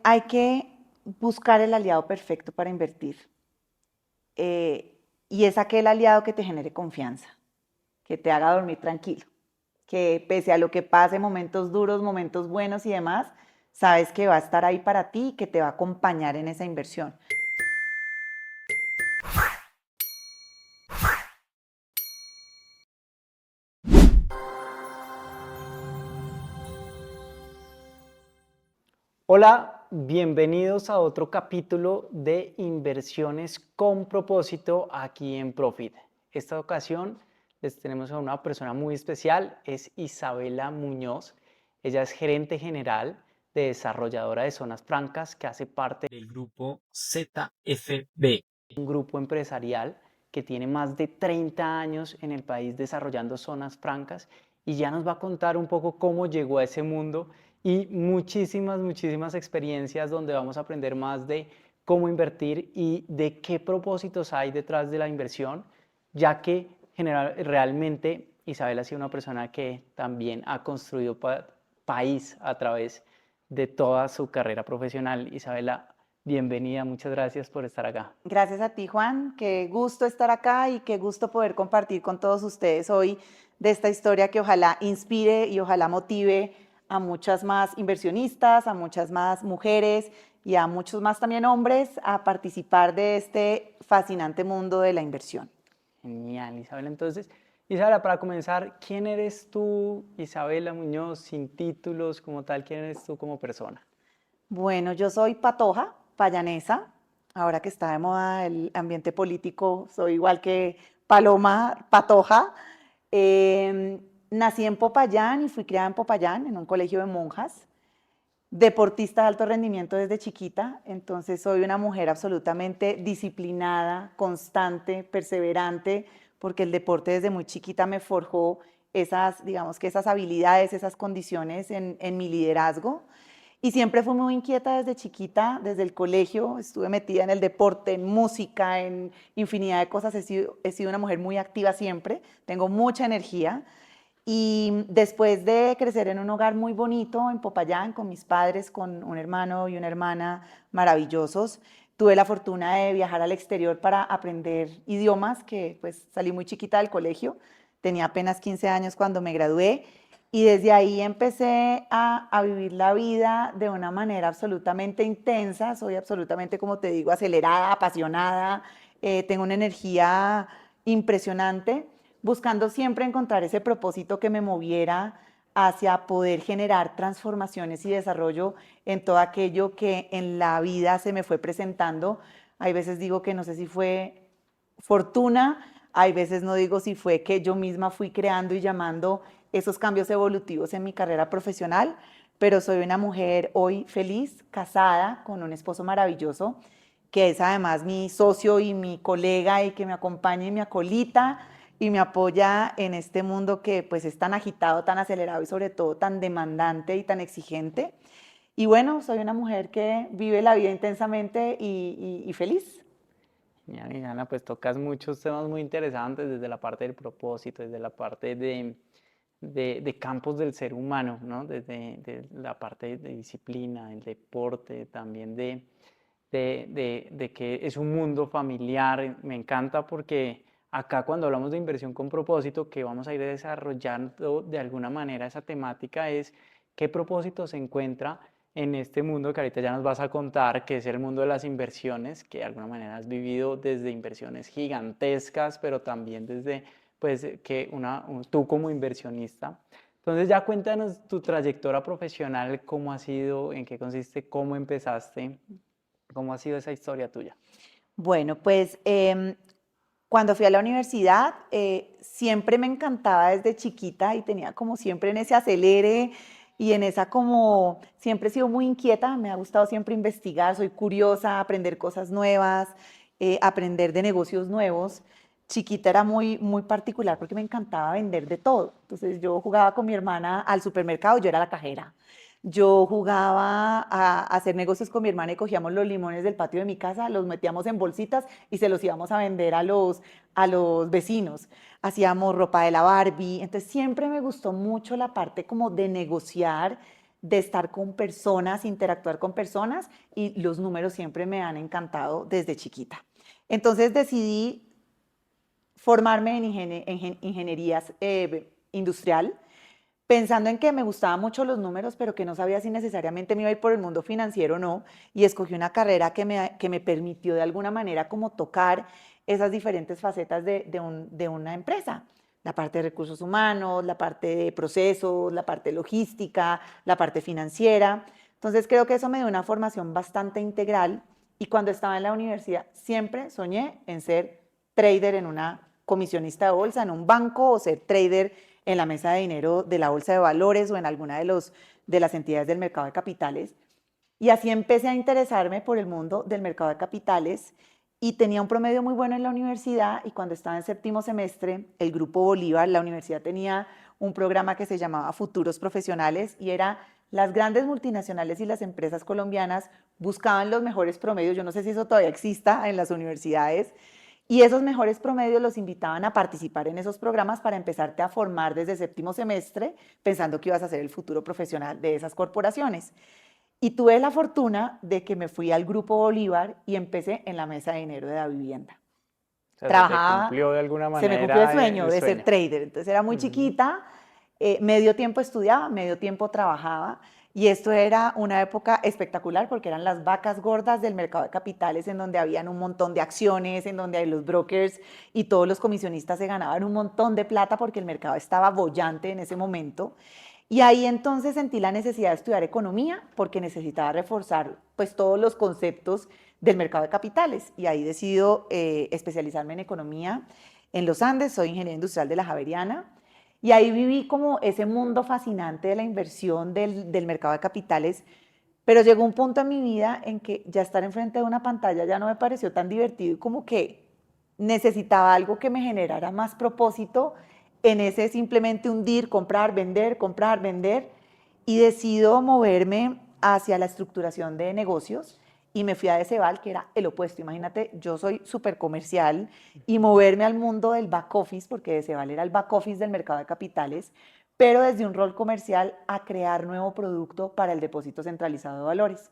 Hay que buscar el aliado perfecto para invertir. Y es aquel aliado que te genere confianza, que te haga dormir tranquilo, que pese a lo que pase, momentos duros, momentos buenos y demás, sabes que va a estar ahí para ti y que te va a acompañar en esa inversión. Hola, bienvenidos a otro capítulo de Inversiones con propósito aquí en Profit. Esta ocasión les tenemos a una persona muy especial, es Isabela Muñoz. Ella es gerente general de desarrolladora de zonas francas que hace parte del grupo ZFB, un grupo empresarial que tiene más de 30 años en el país desarrollando zonas francas y ya nos va a contar un poco cómo llegó a ese mundo y muchísimas experiencias donde vamos a aprender más de cómo invertir y de qué propósitos hay detrás de la inversión, ya que realmente Isabel ha sido una persona que también ha construido país a través de toda su carrera profesional. Isabela, bienvenida, muchas gracias por estar acá. Gracias a ti, Juan. Qué gusto estar acá y qué gusto poder compartir con todos ustedes hoy de esta historia que ojalá inspire y ojalá motive a muchas más inversionistas, a muchas más mujeres y a muchos más también hombres a participar de este fascinante mundo de la inversión. Genial, Isabela. Entonces, Isabela, para comenzar, ¿quién eres tú, Isabela Muñoz, sin títulos como tal? ¿Quién eres tú como persona? Bueno, yo soy patoja, payanesa. Ahora que está de moda el ambiente político, soy igual que Paloma Patoja. Nací en Popayán y fui criada en Popayán, en un colegio de monjas. Deportista de alto rendimiento desde chiquita, entonces soy una mujer absolutamente disciplinada, constante, perseverante, porque el deporte desde muy chiquita me forjó esas, digamos que esas habilidades, esas condiciones en mi liderazgo. Y siempre fui muy inquieta desde chiquita, desde el colegio, estuve metida en el deporte, en música, en infinidad de cosas, he sido una mujer muy activa siempre, tengo mucha energía. Y después de crecer en un hogar muy bonito en Popayán, con mis padres, con un hermano y una hermana maravillosos, tuve la fortuna de viajar al exterior para aprender idiomas, que pues salí muy chiquita del colegio, tenía apenas 15 años cuando me gradué y desde ahí empecé a vivir la vida de una manera absolutamente intensa, soy absolutamente, como te digo, acelerada, apasionada, tengo una energía impresionante, buscando siempre encontrar ese propósito que me moviera hacia poder generar transformaciones y desarrollo en todo aquello que en la vida se me fue presentando. Hay veces digo que no sé si fue fortuna, hay veces no digo si fue que yo misma fui creando y llamando esos cambios evolutivos en mi carrera profesional, pero soy una mujer hoy feliz, casada con un esposo maravilloso, que es además mi socio y mi colega y que me acompaña y me acolita y me apoya en este mundo que pues es tan agitado, tan acelerado y sobre todo tan demandante y tan exigente. Y bueno, soy una mujer que vive la vida intensamente y feliz. Genial, Ana, pues tocas muchos temas muy interesantes desde la parte del propósito, desde la parte de campos del ser humano, ¿no? Desde de la parte de disciplina, el deporte, también de que es un mundo familiar. Me encanta porque acá cuando hablamos de inversión con propósito, que vamos a ir desarrollando de alguna manera esa temática es qué propósito se encuentra en este mundo que ahorita ya nos vas a contar, que es el mundo de las inversiones, que de alguna manera has vivido desde inversiones gigantescas, pero también desde, pues, que tú como inversionista. Entonces ya cuéntanos tu trayectoria profesional, cómo ha sido, en qué consiste, cómo empezaste, cómo ha sido esa historia tuya. Bueno, pues cuando fui a la universidad siempre me encantaba desde chiquita y tenía como siempre en ese acelere y en esa como, siempre he sido muy inquieta, me ha gustado siempre investigar, soy curiosa, aprender cosas nuevas, aprender de negocios nuevos. Chiquita era muy particular porque me encantaba vender de todo. Entonces yo jugaba con mi hermana al supermercado, yo era la cajera. Yo jugaba a hacer negocios con mi hermana y cogíamos los limones del patio de mi casa, los metíamos en bolsitas y se los íbamos a vender a los vecinos. Hacíamos ropa de la Barbie. Entonces siempre me gustó mucho la parte como de negociar, de estar con personas, interactuar con personas, y los números siempre me han encantado desde chiquita. Entonces decidí formarme en ingeniería industrial, pensando en que me gustaban mucho los números, pero que no sabía si necesariamente me iba a ir por el mundo financiero o no, y escogí una carrera que me permitió de alguna manera como tocar esas diferentes facetas de una empresa. La parte de recursos humanos, la parte de procesos, la parte logística, la parte financiera. Entonces creo que eso me dio una formación bastante integral, y cuando estaba en la universidad siempre soñé en ser trader en una comisionista de bolsa, en un banco, o ser trader en la mesa de dinero de la bolsa de valores o en alguna de las entidades del mercado de capitales. Y así empecé a interesarme por el mundo del mercado de capitales, y tenía un promedio muy bueno en la universidad, y cuando estaba en séptimo semestre, el Grupo Bolívar, la universidad tenía un programa que se llamaba Futuros Profesionales, y era las grandes multinacionales y las empresas colombianas buscaban los mejores promedios. Yo no sé si eso todavía exista en las universidades, y esos mejores promedios los invitaban a participar en esos programas para empezarte a formar desde séptimo semestre, pensando que ibas a ser el futuro profesional de esas corporaciones. Y tuve la fortuna de que me fui al Grupo Bolívar y empecé en la mesa de dinero de la vivienda. O sea, se te Trabajaba, cumplió de alguna se me cumplió el manera sueño el de ser sueño. trader. Entonces era muy Ujú. chiquita, medio tiempo estudiaba, medio tiempo trabajaba, y esto era una época espectacular porque eran las vacas gordas del mercado de capitales, en donde habían un montón de acciones, en donde los brokers y todos los comisionistas se ganaban un montón de plata porque el mercado estaba bollante en ese momento. Y ahí entonces sentí la necesidad de estudiar economía porque necesitaba reforzar pues todos los conceptos del mercado de capitales, y ahí decido especializarme en economía en los Andes. Soy ingeniera industrial de la Javeriana, y ahí viví como ese mundo fascinante de la inversión del mercado de capitales, pero llegó un punto en mi vida en que ya estar enfrente de una pantalla ya no me pareció tan divertido, y como que necesitaba algo que me generara más propósito en ese simplemente hundir, comprar, vender, y decido moverme hacia la estructuración de negocios, y me fui a Decebal, que era el opuesto. Imagínate, yo soy súper comercial, y moverme al mundo del back office, porque Decebal era el back office del mercado de capitales, pero desde un rol comercial a crear nuevo producto para el depósito centralizado de valores.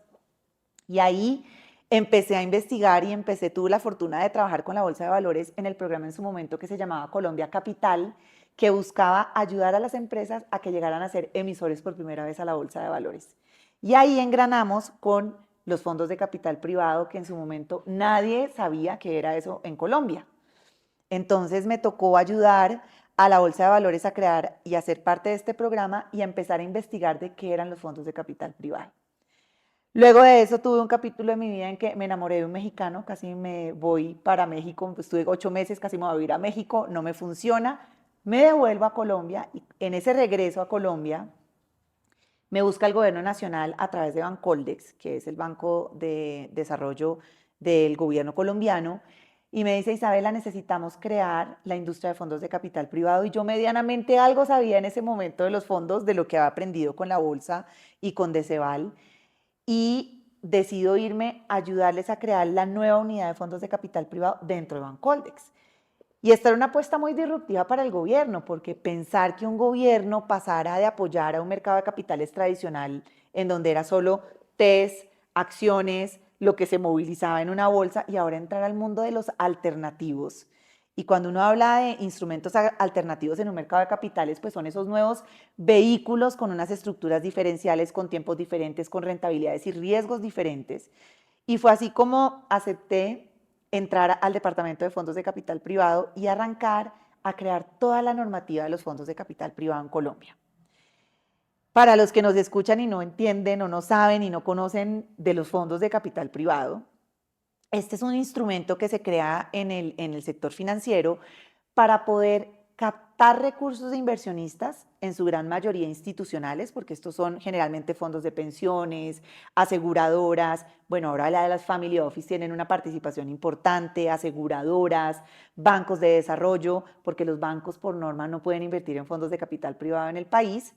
Y ahí empecé a investigar y tuve la fortuna de trabajar con la Bolsa de Valores en el programa en su momento que se llamaba Colombia Capital, que buscaba ayudar a las empresas a que llegaran a ser emisores por primera vez a la Bolsa de Valores. Y ahí engranamos con los fondos de capital privado, que en su momento nadie sabía que era eso en Colombia. Entonces me tocó ayudar a la Bolsa de Valores a crear y a ser parte de este programa y a empezar a investigar de qué eran los fondos de capital privado. Luego de eso tuve un capítulo de mi vida en que me enamoré de un mexicano, casi me voy para México, estuve 8 meses, casi me voy a vivir a México, no me funciona, me devuelvo a Colombia, y en ese regreso a Colombia me busca el gobierno nacional a través de Bancoldex, que es el Banco de Desarrollo del gobierno colombiano, y me dice: Isabela, necesitamos crear la industria de fondos de capital privado. Y yo medianamente algo sabía en ese momento de los fondos, de lo que había aprendido con la bolsa y con Deceval, y decido irme a ayudarles a crear la nueva unidad de fondos de capital privado dentro de Bancoldex. Y esta era una apuesta muy disruptiva para el gobierno, porque pensar que un gobierno pasara de apoyar a un mercado de capitales tradicional, en donde era solo TES, acciones, lo que se movilizaba en una bolsa, y ahora entrar al mundo de los alternativos. Y cuando uno habla de instrumentos alternativos en un mercado de capitales, pues son esos nuevos vehículos con unas estructuras diferenciales, con tiempos diferentes, con rentabilidades y riesgos diferentes. Y fue así como acepté entrar al departamento de fondos de capital privado y arrancar a crear toda la normativa de los fondos de capital privado en Colombia. Para los que nos escuchan y no entienden o no saben y no conocen de los fondos de capital privado, este es un instrumento que se crea en el sector financiero para poder captar recursos de inversionistas, en su gran mayoría institucionales, porque estos son generalmente fondos de pensiones, aseguradoras. Bueno, ahora la de las family office tienen una participación importante, aseguradoras, bancos de desarrollo, porque los bancos por norma no pueden invertir en fondos de capital privado en el país.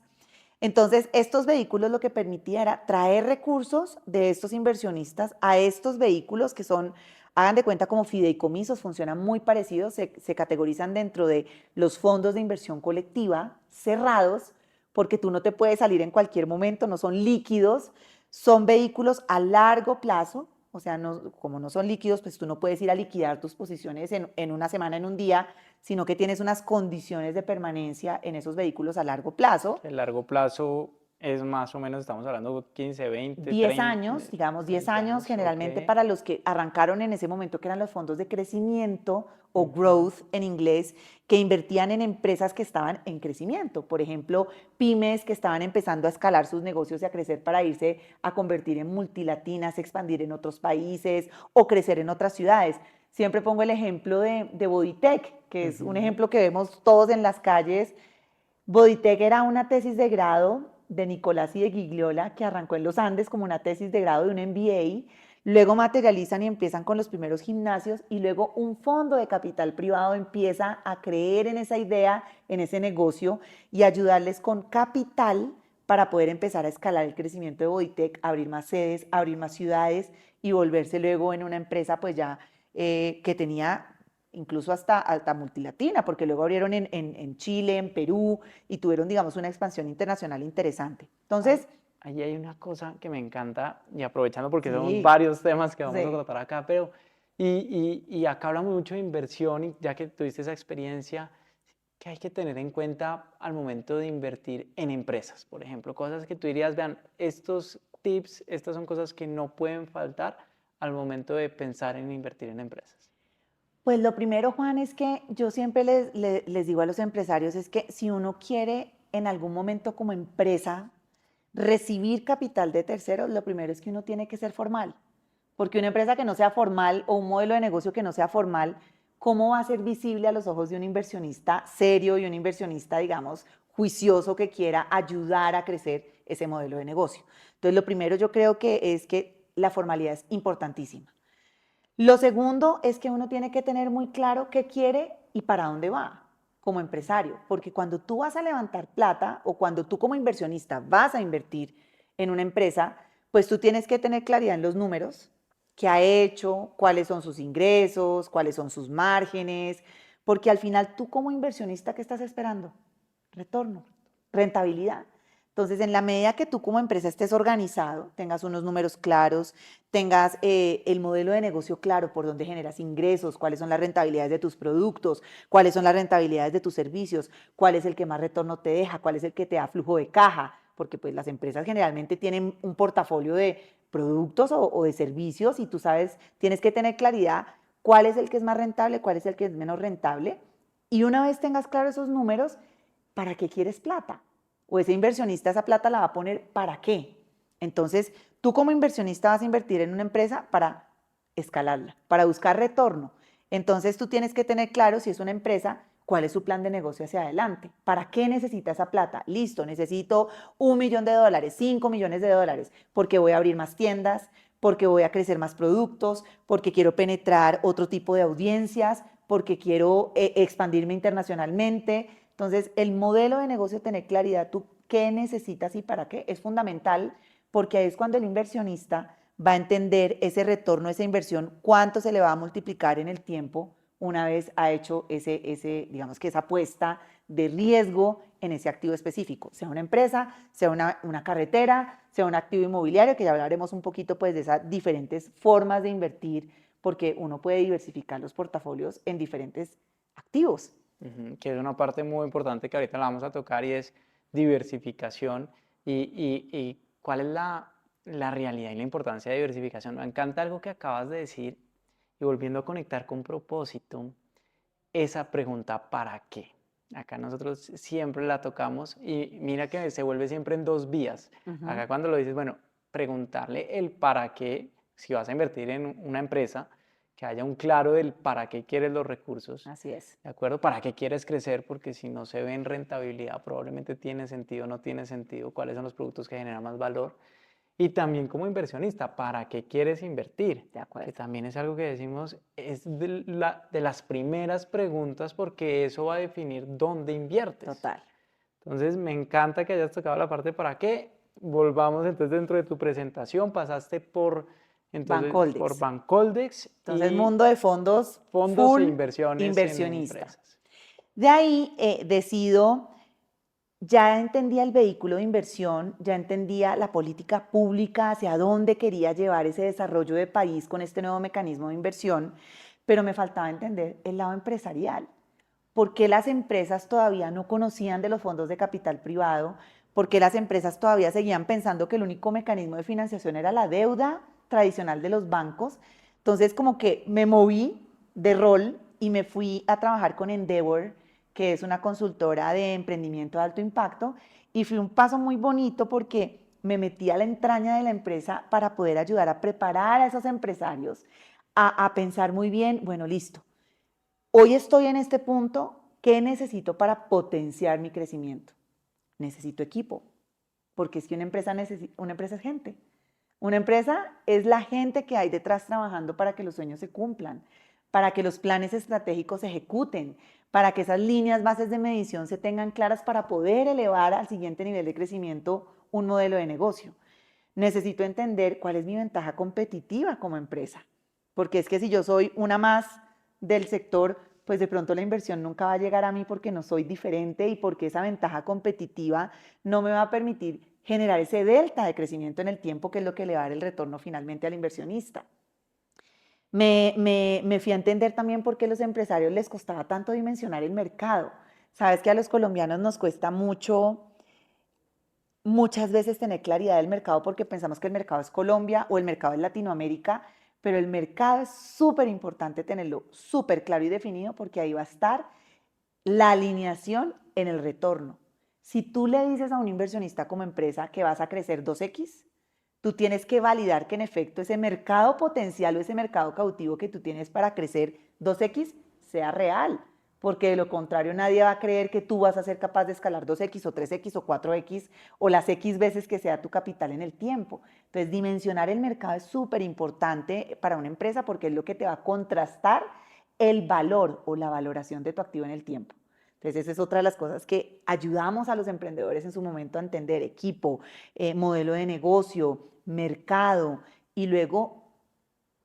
Entonces, estos vehículos lo que permitía era traer recursos de estos inversionistas a estos vehículos, que son, hagan de cuenta, como fideicomisos, funcionan muy parecidos, se categorizan dentro de los fondos de inversión colectiva cerrados, porque tú no te puedes salir en cualquier momento, no son líquidos, son vehículos a largo plazo, o sea, como no son líquidos, pues tú no puedes ir a liquidar tus posiciones en una semana, en un día, sino que tienes unas condiciones de permanencia en esos vehículos a largo plazo. El largo plazo es más o menos, estamos hablando 15, 20, 10 30, años, digamos 10 20 años años, ok. generalmente para los que arrancaron en ese momento, que eran los fondos de crecimiento o Ujú. growth en inglés, que invertían en empresas que estaban en crecimiento. Por ejemplo, pymes que estaban empezando a escalar sus negocios y a crecer para irse a convertir en multilatinas, expandir en otros países o crecer en otras ciudades. Siempre pongo el ejemplo de Bodytech, que es un Ujú. ejemplo que vemos todos en las calles. Bodytech era una tesis de grado de Nicolás y de Gigliola que arrancó en los Andes como una tesis de grado de un MBA, luego materializan y empiezan con los primeros gimnasios y luego un fondo de capital privado empieza a creer en esa idea, en ese negocio y ayudarles con capital para poder empezar a escalar el crecimiento de Bodytech, abrir más sedes, abrir más ciudades y volverse luego en una empresa pues ya que tenía incluso hasta multilatina, porque luego abrieron en Chile, en Perú, y tuvieron, digamos, una expansión internacional interesante. Ahí, Entonces, ahí hay una cosa que me encanta, y aprovechando porque son sí, varios temas que vamos a sí. tratar acá, pero y acá hablamos mucho de inversión, y ya que tuviste esa experiencia, ¿qué hay que tener en cuenta al momento de invertir en empresas? Por ejemplo, cosas que tú dirías, vean, estos tips, estas son cosas que no pueden faltar al momento de pensar en invertir en empresas. Pues lo primero, Juan, es que yo siempre les digo a los empresarios, es que si uno quiere en algún momento como empresa recibir capital de terceros, lo primero es que uno tiene que ser formal. Porque una empresa que no sea formal o un modelo de negocio que no sea formal, ¿cómo va a ser visible a los ojos de un inversionista serio y un inversionista, digamos, juicioso que quiera ayudar a crecer ese modelo de negocio? Entonces, lo primero yo creo que es que la formalidad es importantísima. Lo segundo es que uno tiene que tener muy claro qué quiere y para dónde va como empresario, porque cuando tú vas a levantar plata o cuando tú como inversionista vas a invertir en una empresa, pues tú tienes que tener claridad en los números, qué ha hecho, cuáles son sus ingresos, cuáles son sus márgenes, porque al final tú como inversionista, ¿qué estás esperando? Retorno, rentabilidad. Entonces, en la medida que tú como empresa estés organizado, tengas unos números claros, tengas el modelo de negocio claro por dónde generas ingresos, cuáles son las rentabilidades de tus productos, cuáles son las rentabilidades de tus servicios, cuál es el que más retorno te deja, cuál es el que te da flujo de caja, porque pues las empresas generalmente tienen un portafolio de productos o de servicios y tú sabes, tienes que tener claridad cuál es el que es más rentable, cuál es el que es menos rentable. Y una vez tengas claro esos números, ¿para qué quieres plata? O ese inversionista esa plata la va a poner ¿para qué? Entonces, tú como inversionista vas a invertir en una empresa para escalarla, para buscar retorno. Entonces, tú tienes que tener claro si es una empresa, cuál es su plan de negocio hacia adelante. ¿Para qué necesita esa plata? Listo, necesito $1 millón, $5 millones, porque voy a abrir más tiendas, porque voy a crecer más productos, porque quiero penetrar otro tipo de audiencias, porque quiero expandirme internacionalmente. Entonces, el modelo de negocio, tener claridad, tú qué necesitas y para qué, es fundamental porque ahí es cuando el inversionista va a entender ese retorno, esa inversión, cuánto se le va a multiplicar en el tiempo una vez ha hecho digamos que esa apuesta de riesgo en ese activo específico, sea una empresa, sea una carretera, sea un activo inmobiliario, que ya hablaremos un poquito pues de esas diferentes formas de invertir, porque uno puede diversificar los portafolios en diferentes activos. Ujú, que es una parte muy importante que ahorita la vamos a tocar y es diversificación y cuál es la realidad y la importancia de diversificación. Me encanta algo que acabas de decir y volviendo a conectar con propósito, esa pregunta ¿para qué? Acá nosotros siempre la tocamos y mira que se vuelve siempre en dos vías. Uh -huh. Acá cuando lo dices, bueno, preguntarle el para qué, si vas a invertir en una empresa, que haya un claro del para qué quieres los recursos, Así es. ¿de acuerdo? ¿Para qué quieres crecer? Porque si no se ve en rentabilidad, probablemente tiene sentido, no tiene sentido, cuáles son los productos que generan más valor. Y también como inversionista, ¿para qué quieres invertir? De Que acuerdo. también es algo que decimos, es de las primeras preguntas porque eso va a definir dónde inviertes. Total. Entonces, me encanta que hayas tocado la parte para qué. Volvamos entonces dentro de tu presentación, pasaste por Bancoldex. Bancoldex Entonces, y mundo de fondos fondos e full inversiones en inversionista. empresas. De ahí decido ya entendía el vehículo de inversión, ya entendía la política pública, hacia dónde quería llevar ese desarrollo de país con este nuevo mecanismo de inversión, pero me faltaba entender el lado empresarial. ¿Por qué las empresas todavía no conocían de los fondos de capital privado? ¿Por qué las empresas todavía seguían pensando que el único mecanismo de financiación era la deuda tradicional de los bancos? Entonces, como que me moví de rol y me fui a trabajar con Endeavor, que es una consultora de emprendimiento de alto impacto, y fue un paso muy bonito porque me metí a la entraña de la empresa para poder ayudar a preparar a esos empresarios a pensar muy bien, bueno, listo, hoy estoy en este punto, ¿qué necesito para potenciar mi crecimiento? Necesito equipo, porque es que una empresa es gente. Una empresa es la gente que hay detrás trabajando para que los sueños se cumplan, para que los planes estratégicos se ejecuten, para que esas líneas bases de medición se tengan claras para poder elevar al siguiente nivel de crecimiento un modelo de negocio. Necesito entender cuál es mi ventaja competitiva como empresa, porque es que si yo soy una más del sector, pues de pronto la inversión nunca va a llegar a mí porque no soy diferente y porque esa ventaja competitiva no me va a permitir generar ese delta de crecimiento en el tiempo, que es lo que le va a dar el retorno finalmente al inversionista. Me fui a entender también por qué a los empresarios les costaba tanto dimensionar el mercado. Sabes que a los colombianos nos cuesta muchas veces tener claridad del mercado porque pensamos que el mercado es Colombia o el mercado es Latinoamérica, pero el mercado es súper importante tenerlo súper claro y definido porque ahí va a estar la alineación en el retorno. Si tú le dices a un inversionista como empresa que vas a crecer 2x, tú tienes que validar que en efecto ese mercado potencial o ese mercado cautivo que tú tienes para crecer 2x sea real, porque de lo contrario nadie va a creer que tú vas a ser capaz de escalar 2x o 3x o 4x o las x veces que sea tu capital en el tiempo. Entonces, dimensionar el mercado es súper importante para una empresa porque es lo que te va a contrastar el valor o la valoración de tu activo en el tiempo. Entonces, esa es otra de las cosas que ayudamos a los emprendedores en su momento a entender: equipo, modelo de negocio, mercado, y luego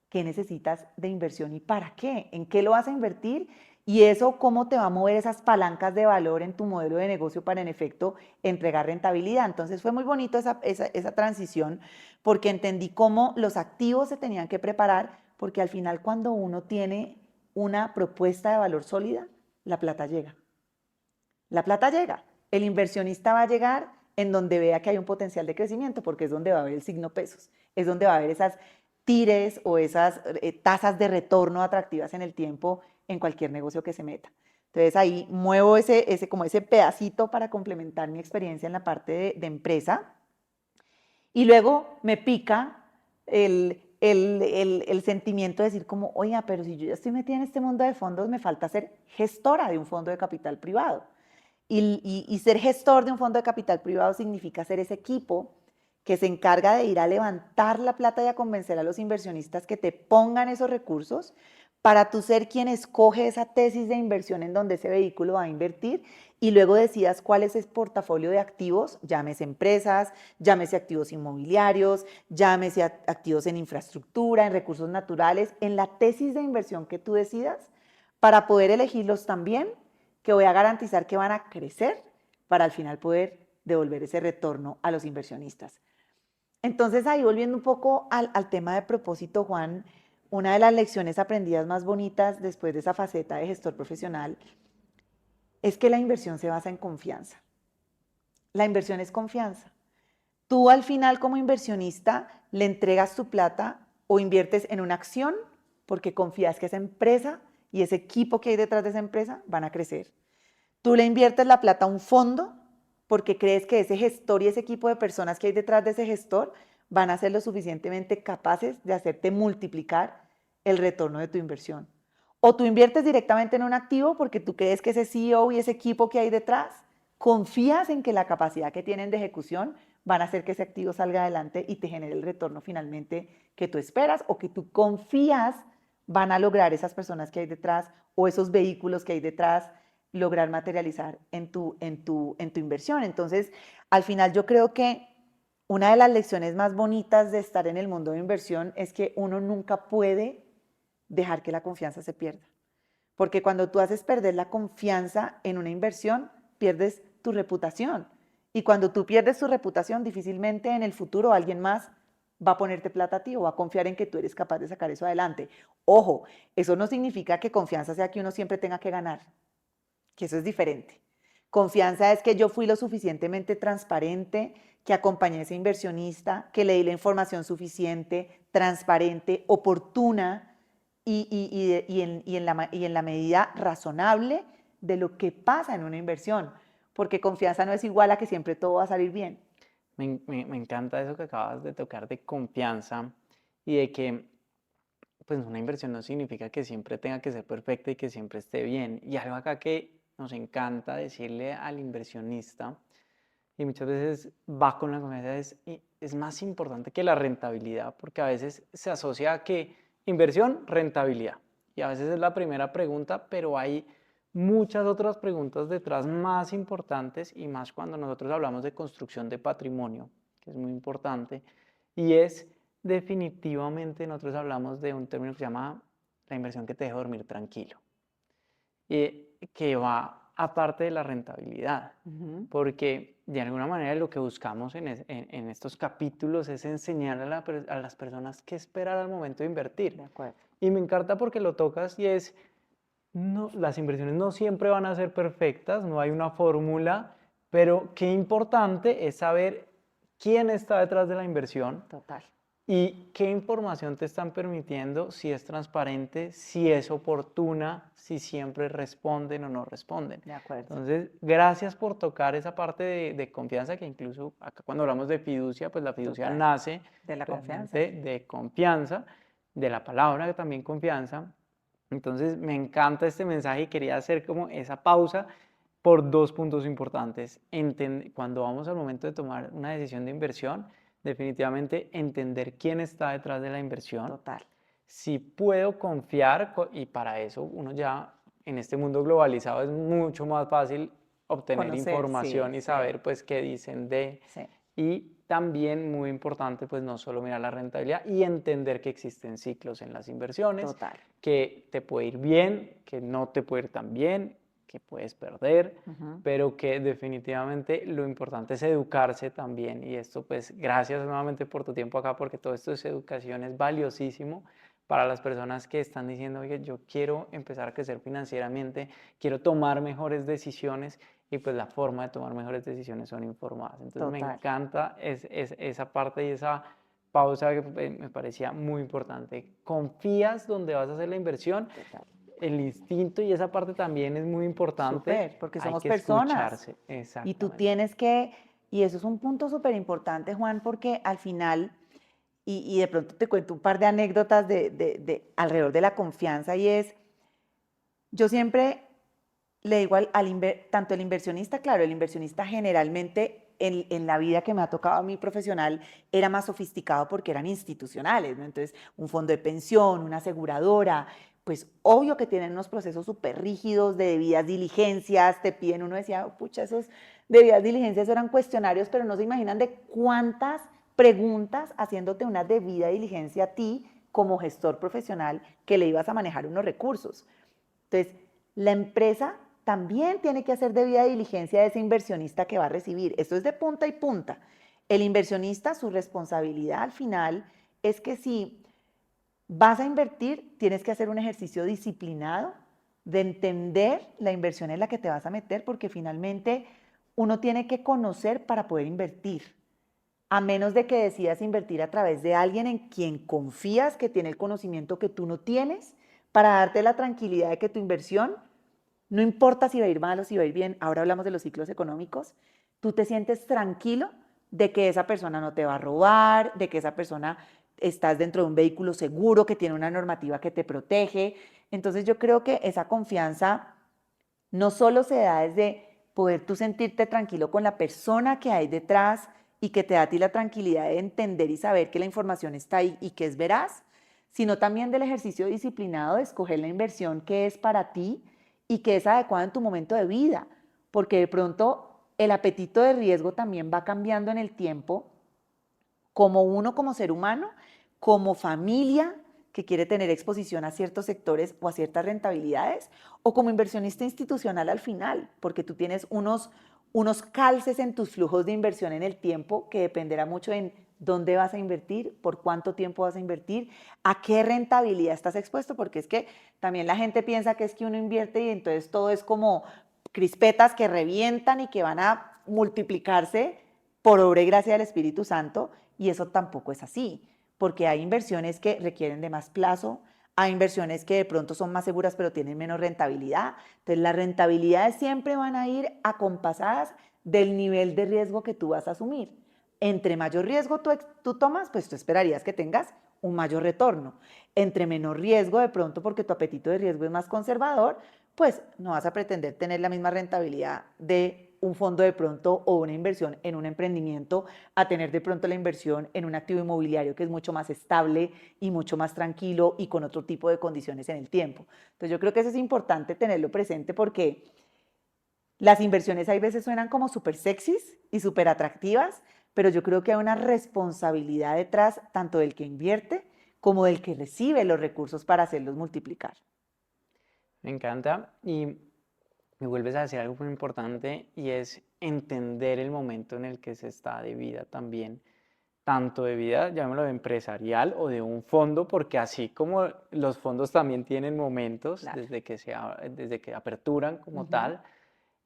qué necesitas de inversión y para qué, en qué lo vas a invertir, y eso cómo te va a mover esas palancas de valor en tu modelo de negocio para en efecto entregar rentabilidad. Entonces fue muy bonito esa transición porque entendí cómo los activos se tenían que preparar, porque al final cuando uno tiene una propuesta de valor sólida, la plata llega. La plata llega. El inversionista va a llegar en donde vea que hay un potencial de crecimiento, porque es donde va a haber el signo pesos, es donde va a haber esas tires o esas tasas de retorno atractivas en el tiempo en cualquier negocio que se meta. Entonces ahí muevo como ese pedacito para complementar mi experiencia en la parte de empresa. Y luego me pica el sentimiento de decir como, oiga, pero si yo ya estoy metida en este mundo de fondos, me falta ser gestora de un fondo de capital privado. Y ser gestor de un fondo de capital privado significa ser ese equipo que se encarga de ir a levantar la plata y a convencer a los inversionistas que te pongan esos recursos para tú ser quien escoge esa tesis de inversión en donde ese vehículo va a invertir y luego decidas cuál es ese portafolio de activos, llámese empresas, llámese activos inmobiliarios, llámese activos en infraestructura, en recursos naturales, en la tesis de inversión que tú decidas, para poder elegirlos también que voy a garantizar que van a crecer para al final poder devolver ese retorno a los inversionistas. Entonces ahí volviendo un poco al tema de propósito, Juan, una de las lecciones aprendidas más bonitas después de esa faceta de gestor profesional es que la inversión se basa en confianza. La inversión es confianza. Tú al final como inversionista le entregas tu plata o inviertes en una acción porque confías que esa empresa y ese equipo que hay detrás de esa empresa van a crecer. Tú le inviertes la plata a un fondo porque crees que ese gestor y ese equipo de personas que hay detrás de ese gestor van a ser lo suficientemente capaces de hacerte multiplicar el retorno de tu inversión. O tú inviertes directamente en un activo porque tú crees que ese CEO y ese equipo que hay detrás confías en que la capacidad que tienen de ejecución van a hacer que ese activo salga adelante y te genere el retorno finalmente que tú esperas o que tú confías van a lograr esas personas que hay detrás o esos vehículos que hay detrás lograr materializar en tu inversión. Entonces, al final yo creo que una de las lecciones más bonitas de estar en el mundo de inversión es que uno nunca puede dejar que la confianza se pierda. Porque cuando tú haces perder la confianza en una inversión, pierdes tu reputación. Y cuando tú pierdes tu reputación, difícilmente en el futuro alguien más va a ponerte plata a ti o va a confiar en que tú eres capaz de sacar eso adelante. Ojo, eso no significa que confianza sea que uno siempre tenga que ganar, que eso es diferente. Confianza es que yo fui lo suficientemente transparente, que acompañé a ese inversionista, que le di la información suficiente, transparente, oportuna y en la medida razonable de lo que pasa en una inversión. Porque confianza no es igual a que siempre todo va a salir bien. Me encanta eso que acabas de tocar de confianza y de que pues una inversión no significa que siempre tenga que ser perfecta y que siempre esté bien. Y algo acá que nos encanta decirle al inversionista, y muchas veces va con la confianza, es más importante que la rentabilidad, porque a veces se asocia a que inversión, rentabilidad. Y a veces es la primera pregunta, pero hay muchas otras preguntas detrás más importantes y más cuando nosotros hablamos de construcción de patrimonio, que es muy importante, y es definitivamente nosotros hablamos de un término que se llama la inversión que te deja dormir tranquilo, y que va aparte de la rentabilidad, porque de alguna manera lo que buscamos en estos capítulos es enseñar a las personas qué esperar al momento de invertir. De acuerdo. Y me encanta porque lo tocas y es, no, las inversiones no siempre van a ser perfectas, no hay una fórmula, pero qué importante es saber quién está detrás de la inversión Total. y qué información te están permitiendo, si es transparente, si es oportuna, si siempre responden o no responden. De acuerdo. Entonces, gracias por tocar esa parte de confianza, que incluso acá cuando hablamos de fiducia, pues la fiducia Total. nace De la confianza. realmente de confianza, de la palabra también confianza. Entonces, me encanta este mensaje y quería hacer como esa pausa por dos puntos importantes. Cuando vamos al momento de tomar una decisión de inversión, definitivamente entender quién está detrás de la inversión. Total. Si puedo confiar, y para eso uno ya en este mundo globalizado es mucho más fácil obtener Conocer, información sí, y sí, saber pues qué dicen de. sí. Y también muy importante pues no solo mirar la rentabilidad y entender que existen ciclos en las inversiones, Total. que te puede ir bien, que no te puede ir tan bien, que puedes perder, pero que definitivamente lo importante es educarse también. Y esto pues gracias nuevamente por tu tiempo acá, porque todo esto es educación, es valiosísimo para las personas que están diciendo, oye, yo quiero empezar a crecer financieramente, quiero tomar mejores decisiones, y pues la forma de tomar mejores decisiones son informadas. Entonces me Total. encanta esa parte y esa pausa que me parecía muy importante. ¿Confías donde vas a hacer la inversión? Total. El instinto y esa parte también es muy importante. Súper, porque Hay somos que personas escucharse, y tú exactamente. tienes que, y eso es un punto súper importante, Juan, porque al final, y de pronto te cuento un par de anécdotas alrededor de la confianza y es, yo siempre le digo tanto el inversionista, claro, el inversionista generalmente en la vida que me ha tocado a mí profesional era más sofisticado porque eran institucionales, ¿no? Entonces, un fondo de pensión, una aseguradora, pues obvio que tienen unos procesos súper rígidos de debidas diligencias, te piden, uno decía, "Oh, pucha, esos debidas diligencias eran cuestionarios, pero no se imaginan de cuántas preguntas haciéndote una debida diligencia a ti como gestor profesional que le ibas a manejar unos recursos. Entonces, la empresa también tiene que hacer debida diligencia de ese inversionista que va a recibir. Esto es de punta y punta. El inversionista, su responsabilidad al final es que si vas a invertir, tienes que hacer un ejercicio disciplinado de entender la inversión en la que te vas a meter, porque finalmente uno tiene que conocer para poder invertir. A menos de que decidas invertir a través de alguien en quien confías, que tiene el conocimiento que tú no tienes, para darte la tranquilidad de que tu inversión, no importa si va a ir mal o si va a ir bien, ahora hablamos de los ciclos económicos, tú te sientes tranquilo de que esa persona no te va a robar, de que esa persona estás dentro de un vehículo seguro, que tiene una normativa que te protege. Entonces yo creo que esa confianza no solo se da desde poder tú sentirte tranquilo con la persona que hay detrás y que te da a ti la tranquilidad de entender y saber que la información está ahí y que es veraz, sino también del ejercicio disciplinado de escoger la inversión que es para ti y que es adecuada en tu momento de vida, porque de pronto el apetito de riesgo también va cambiando en el tiempo, como uno como ser humano, como familia, que quiere tener exposición a ciertos sectores o a ciertas rentabilidades, o como inversionista institucional al final, porque tú tienes unos calces en tus flujos de inversión en el tiempo que dependerá mucho en dónde vas a invertir, por cuánto tiempo vas a invertir, a qué rentabilidad estás expuesto, porque es que también la gente piensa que es que uno invierte y entonces todo es como crispetas que revientan y que van a multiplicarse por obra y gracia del Espíritu Santo, y eso tampoco es así, porque hay inversiones que requieren de más plazo, hay inversiones que de pronto son más seguras pero tienen menos rentabilidad. Entonces las rentabilidades siempre van a ir acompasadas del nivel de riesgo que tú vas a asumir. Entre mayor riesgo tú tomas, pues tú esperarías que tengas un mayor retorno. Entre menor riesgo de pronto porque tu apetito de riesgo es más conservador, pues no vas a pretender tener la misma rentabilidad de un fondo de pronto o una inversión en un emprendimiento a tener de pronto la inversión en un activo inmobiliario que es mucho más estable y mucho más tranquilo y con otro tipo de condiciones en el tiempo. Entonces yo creo que eso es importante tenerlo presente porque las inversiones hay veces suenan como súper sexys y súper atractivas, pero yo creo que hay una responsabilidad detrás tanto del que invierte como del que recibe los recursos para hacerlos multiplicar. Me encanta y me vuelves a decir algo muy importante y es entender el momento en el que se está de vida también, tanto de vida, llamémoslo empresarial o de un fondo, porque así como los fondos también tienen momentos Claro. desde que aperturan como Ujú. tal.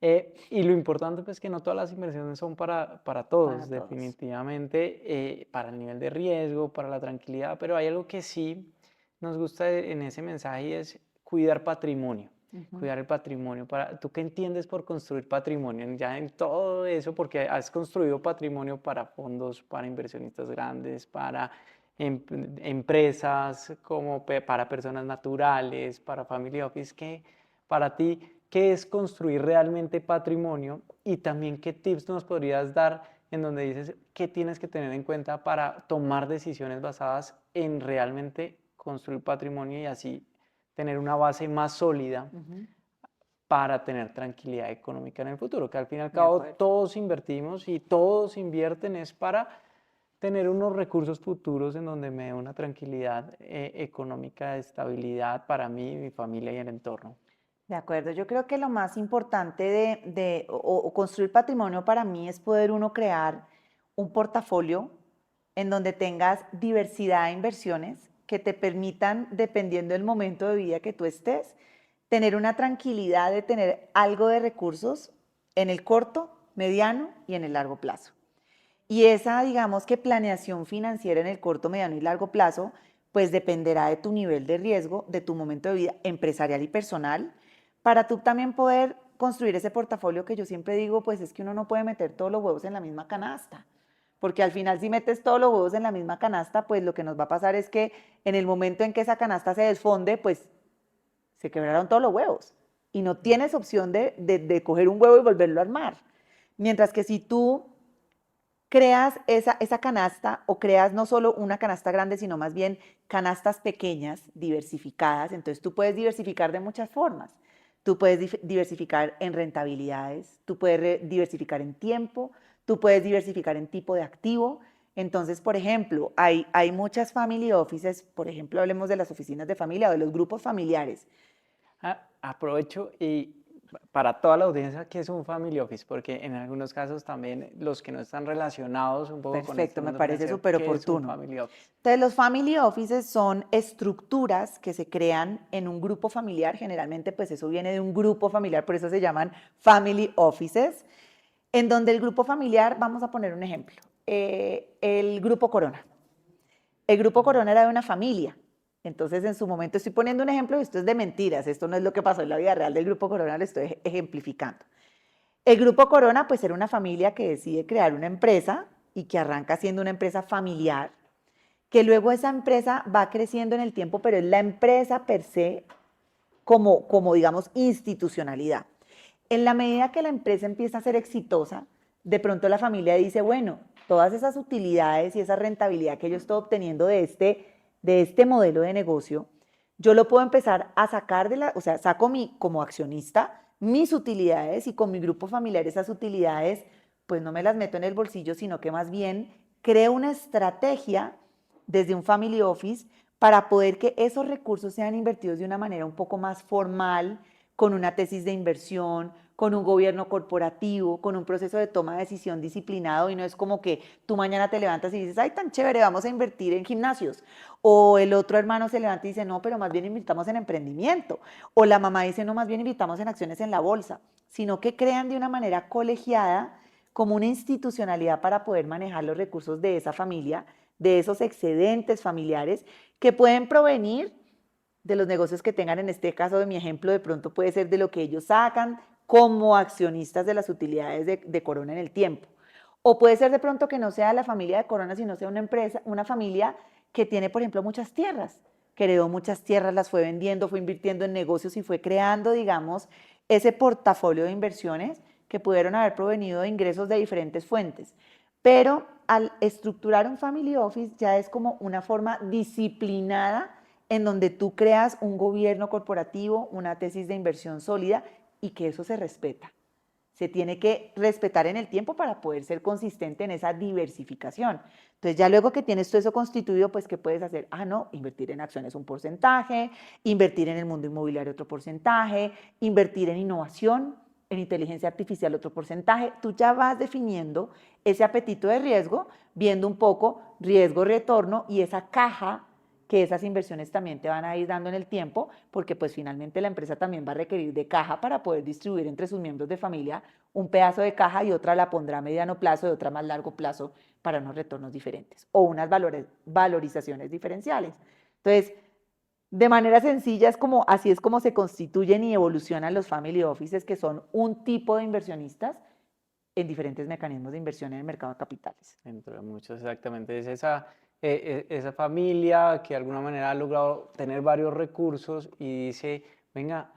Y lo importante pues que no todas las inversiones son para Para todos, todos. definitivamente, para el nivel de riesgo, para la tranquilidad, pero hay algo que sí nos gusta en ese mensaje y es cuidar patrimonio. Ujú. Cuidar el patrimonio. ¿Tú qué entiendes por construir patrimonio? Ya en todo eso, porque has construido patrimonio para fondos, para inversionistas grandes, para empresas, como para personas naturales, para family office, ¿qué para ti? ¿Qué es construir realmente patrimonio? Y también qué tips nos podrías dar en donde dices qué tienes que tener en cuenta para tomar decisiones basadas en realmente construir patrimonio y así tener una base más sólida Ujú. para tener tranquilidad económica en el futuro, que al fin y al De cabo acuerdo. todos invertimos y todos invierten es para tener unos recursos futuros en donde me dé una tranquilidad económica, de estabilidad para mí, mi familia y el entorno. De acuerdo, yo creo que lo más importante o construir patrimonio para mí es poder uno crear un portafolio en donde tengas diversidad de inversiones que te permitan, dependiendo del momento de vida que tú estés, tener una tranquilidad de tener algo de recursos en el corto, mediano y en el largo plazo. Y esa, digamos que planeación financiera en el corto, mediano y largo plazo, pues dependerá de tu nivel de riesgo, de tu momento de vida empresarial y personal, para tú también poder construir ese portafolio que yo siempre digo, pues es que uno no puede meter todos los huevos en la misma canasta, porque al final si metes todos los huevos en la misma canasta, pues lo que nos va a pasar es que en el momento en que esa canasta se desfonde, pues se quebraron todos los huevos y no tienes opción de coger un huevo y volverlo a armar. Mientras que si tú creas esa canasta o creas no solo una canasta grande, sino más bien canastas pequeñas, diversificadas. Entonces tú puedes diversificar de muchas formas. Tú puedes diversificar en rentabilidades, tú puedes diversificar en tiempo, tú puedes diversificar en tipo de activo. Entonces, por ejemplo, hay muchas family offices, por ejemplo, hablemos de las oficinas de familia o de los grupos familiares. Aprovecho y para toda la audiencia, ¿qué es un family office? Porque en algunos casos también los que no están relacionados un poco con este Perfecto, me mundo parece financiero, súper ¿qué es un oportuno. family office? Entonces, los family offices son estructuras que se crean en un grupo familiar, generalmente pues eso viene de un grupo familiar, por eso se llaman family offices, en donde el grupo familiar, vamos a poner un ejemplo, el grupo Corona. El grupo Corona era de una familia, entonces en su momento estoy poniendo un ejemplo y esto es de mentiras, esto no es lo que pasó en la vida real del grupo Corona, lo estoy ejemplificando. El grupo Corona pues era una familia que decide crear una empresa y que arranca siendo una empresa familiar, que luego esa empresa va creciendo en el tiempo, pero es la empresa per se como digamos, institucionalidad. En la medida que la empresa empieza a ser exitosa, de pronto la familia dice, bueno, todas esas utilidades y esa rentabilidad que yo estoy obteniendo de este modelo de negocio, yo lo puedo empezar a sacar o sea, saco como accionista mis utilidades y con mi grupo familiar esas utilidades, pues no me las meto en el bolsillo, sino que más bien creo una estrategia desde un family office para poder que esos recursos sean invertidos de una manera un poco más formal, con una tesis de inversión, con un gobierno corporativo, con un proceso de toma de decisión disciplinado y no es como que tú mañana te levantas y dices, ay, tan chévere, vamos a invertir en gimnasios. O el otro hermano se levanta y dice, no, pero más bien invirtamos en emprendimiento. O la mamá dice, no, más bien invitamos en acciones en la bolsa, sino que crean de una manera colegiada como una institucionalidad para poder manejar los recursos de esa familia, de esos excedentes familiares que pueden provenir de los negocios que tengan. En este caso de mi ejemplo, de pronto puede ser de lo que ellos sacan como accionistas de las utilidades de Corona en el tiempo. O puede ser de pronto que no sea la familia de Corona, sino sea una empresa, una familia que tiene, por ejemplo, muchas tierras, que heredó muchas tierras, las fue vendiendo, fue invirtiendo en negocios y fue creando, digamos, ese portafolio de inversiones que pudieron haber provenido de ingresos de diferentes fuentes. Pero al estructurar un family office ya es como una forma disciplinada en donde tú creas un gobierno corporativo, una tesis de inversión sólida y que eso se respeta. Se tiene que respetar en el tiempo para poder ser consistente en esa diversificación. Entonces, ya luego que tienes todo eso constituido, pues, ¿qué puedes hacer? Ah, no, invertir en acciones un porcentaje, invertir en el mundo inmobiliario otro porcentaje, invertir en innovación, en inteligencia artificial otro porcentaje. Tú ya vas definiendo ese apetito de riesgo, viendo un poco riesgo-retorno y esa caja que esas inversiones también te van a ir dando en el tiempo, porque pues finalmente la empresa también va a requerir de caja para poder distribuir entre sus miembros de familia un pedazo de caja y otra la pondrá a mediano plazo y otra a más largo plazo para unos retornos diferentes o unas valorizaciones diferenciales. Entonces, de manera sencilla, así es como se constituyen y evolucionan los family offices, que son un tipo de inversionistas en diferentes mecanismos de inversión en el mercado de capitales. Dentro de muchos, exactamente. Es esa familia que de alguna manera ha logrado tener varios recursos y dice, venga,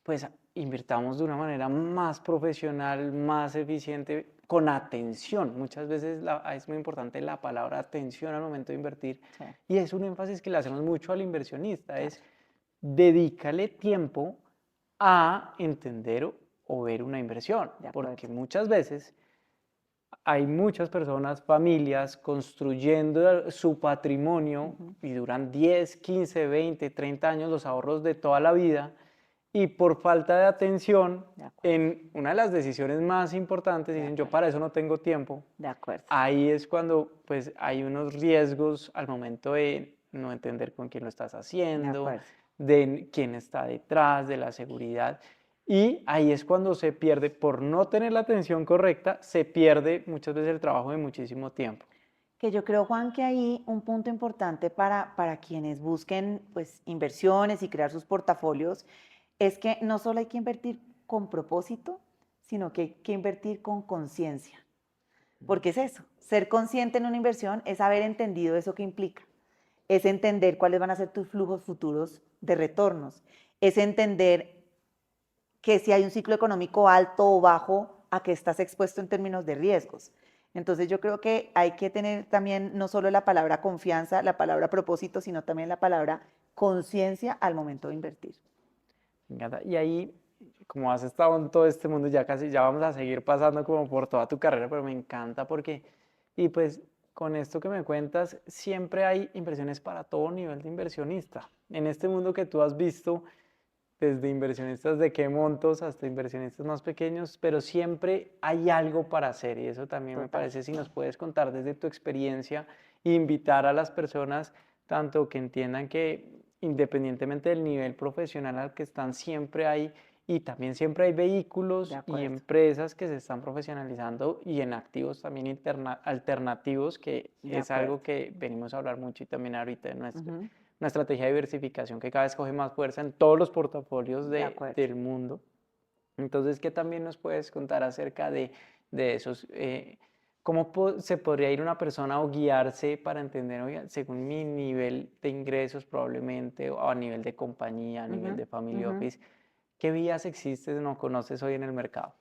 pues invirtamos de una manera más profesional, más eficiente, con atención. Muchas veces es muy importante la palabra atención al momento de invertir. Sí, Y es un énfasis que le hacemos mucho al inversionista, claro. es dedícale tiempo a entender o ver una inversión, De acuerdo. porque muchas veces hay muchas personas, familias, construyendo su patrimonio y duran 10, 15, 20, 30 años los ahorros de toda la vida y por falta de atención De acuerdo. en una de las decisiones más importantes De dicen yo acuerdo. para eso no tengo tiempo. De acuerdo. Ahí es cuando pues hay unos riesgos al momento de no entender con quién lo estás De haciendo, acuerdo. de quién está detrás, de la seguridad. Y ahí es cuando se pierde, por no tener la atención correcta, se pierde muchas veces el trabajo de muchísimo tiempo. Que yo creo, Juan, que ahí un punto importante para quienes busquen pues, inversiones y crear sus portafolios es que no solo hay que invertir con propósito, sino que hay que invertir con conciencia. Porque es eso, ser consciente en una inversión es haber entendido eso que implica, es entender cuáles van a ser tus flujos futuros de retornos, es entender que si hay un ciclo económico alto o bajo, a qué estás expuesto en términos de riesgos. Entonces yo creo que hay que tener también no solo la palabra confianza, la palabra propósito, sino también la palabra conciencia al momento de invertir. Me encanta. Y ahí, como has estado en todo este mundo, ya casi, ya vamos a seguir pasando como por toda tu carrera, pero me encanta porque, y pues con esto que me cuentas, siempre hay inversiones para todo nivel de inversionista. En este mundo que tú has visto, desde inversionistas de qué montos hasta inversionistas más pequeños, pero siempre hay algo para hacer y eso también me Total. parece, si nos puedes contar desde tu experiencia, invitar a las personas tanto que entiendan que independientemente del nivel profesional al que están, siempre hay y también siempre hay De vehículos y acuerdo, empresas que se están profesionalizando y en activos también alternativos, que de es acuerdo. algo que venimos a hablar mucho y también ahorita en nuestro, Ujú, una estrategia de diversificación que cada vez coge más fuerza en todos los portafolios de acuerdo. del mundo. Entonces, ¿qué también nos puedes contar acerca de esos? ¿Cómo se podría ir una persona o guiarse para entender, oiga, según mi nivel de ingresos probablemente, o a nivel de compañía, a nivel Ujú, de family ujú. office, qué vías existen o conoces hoy en el mercado?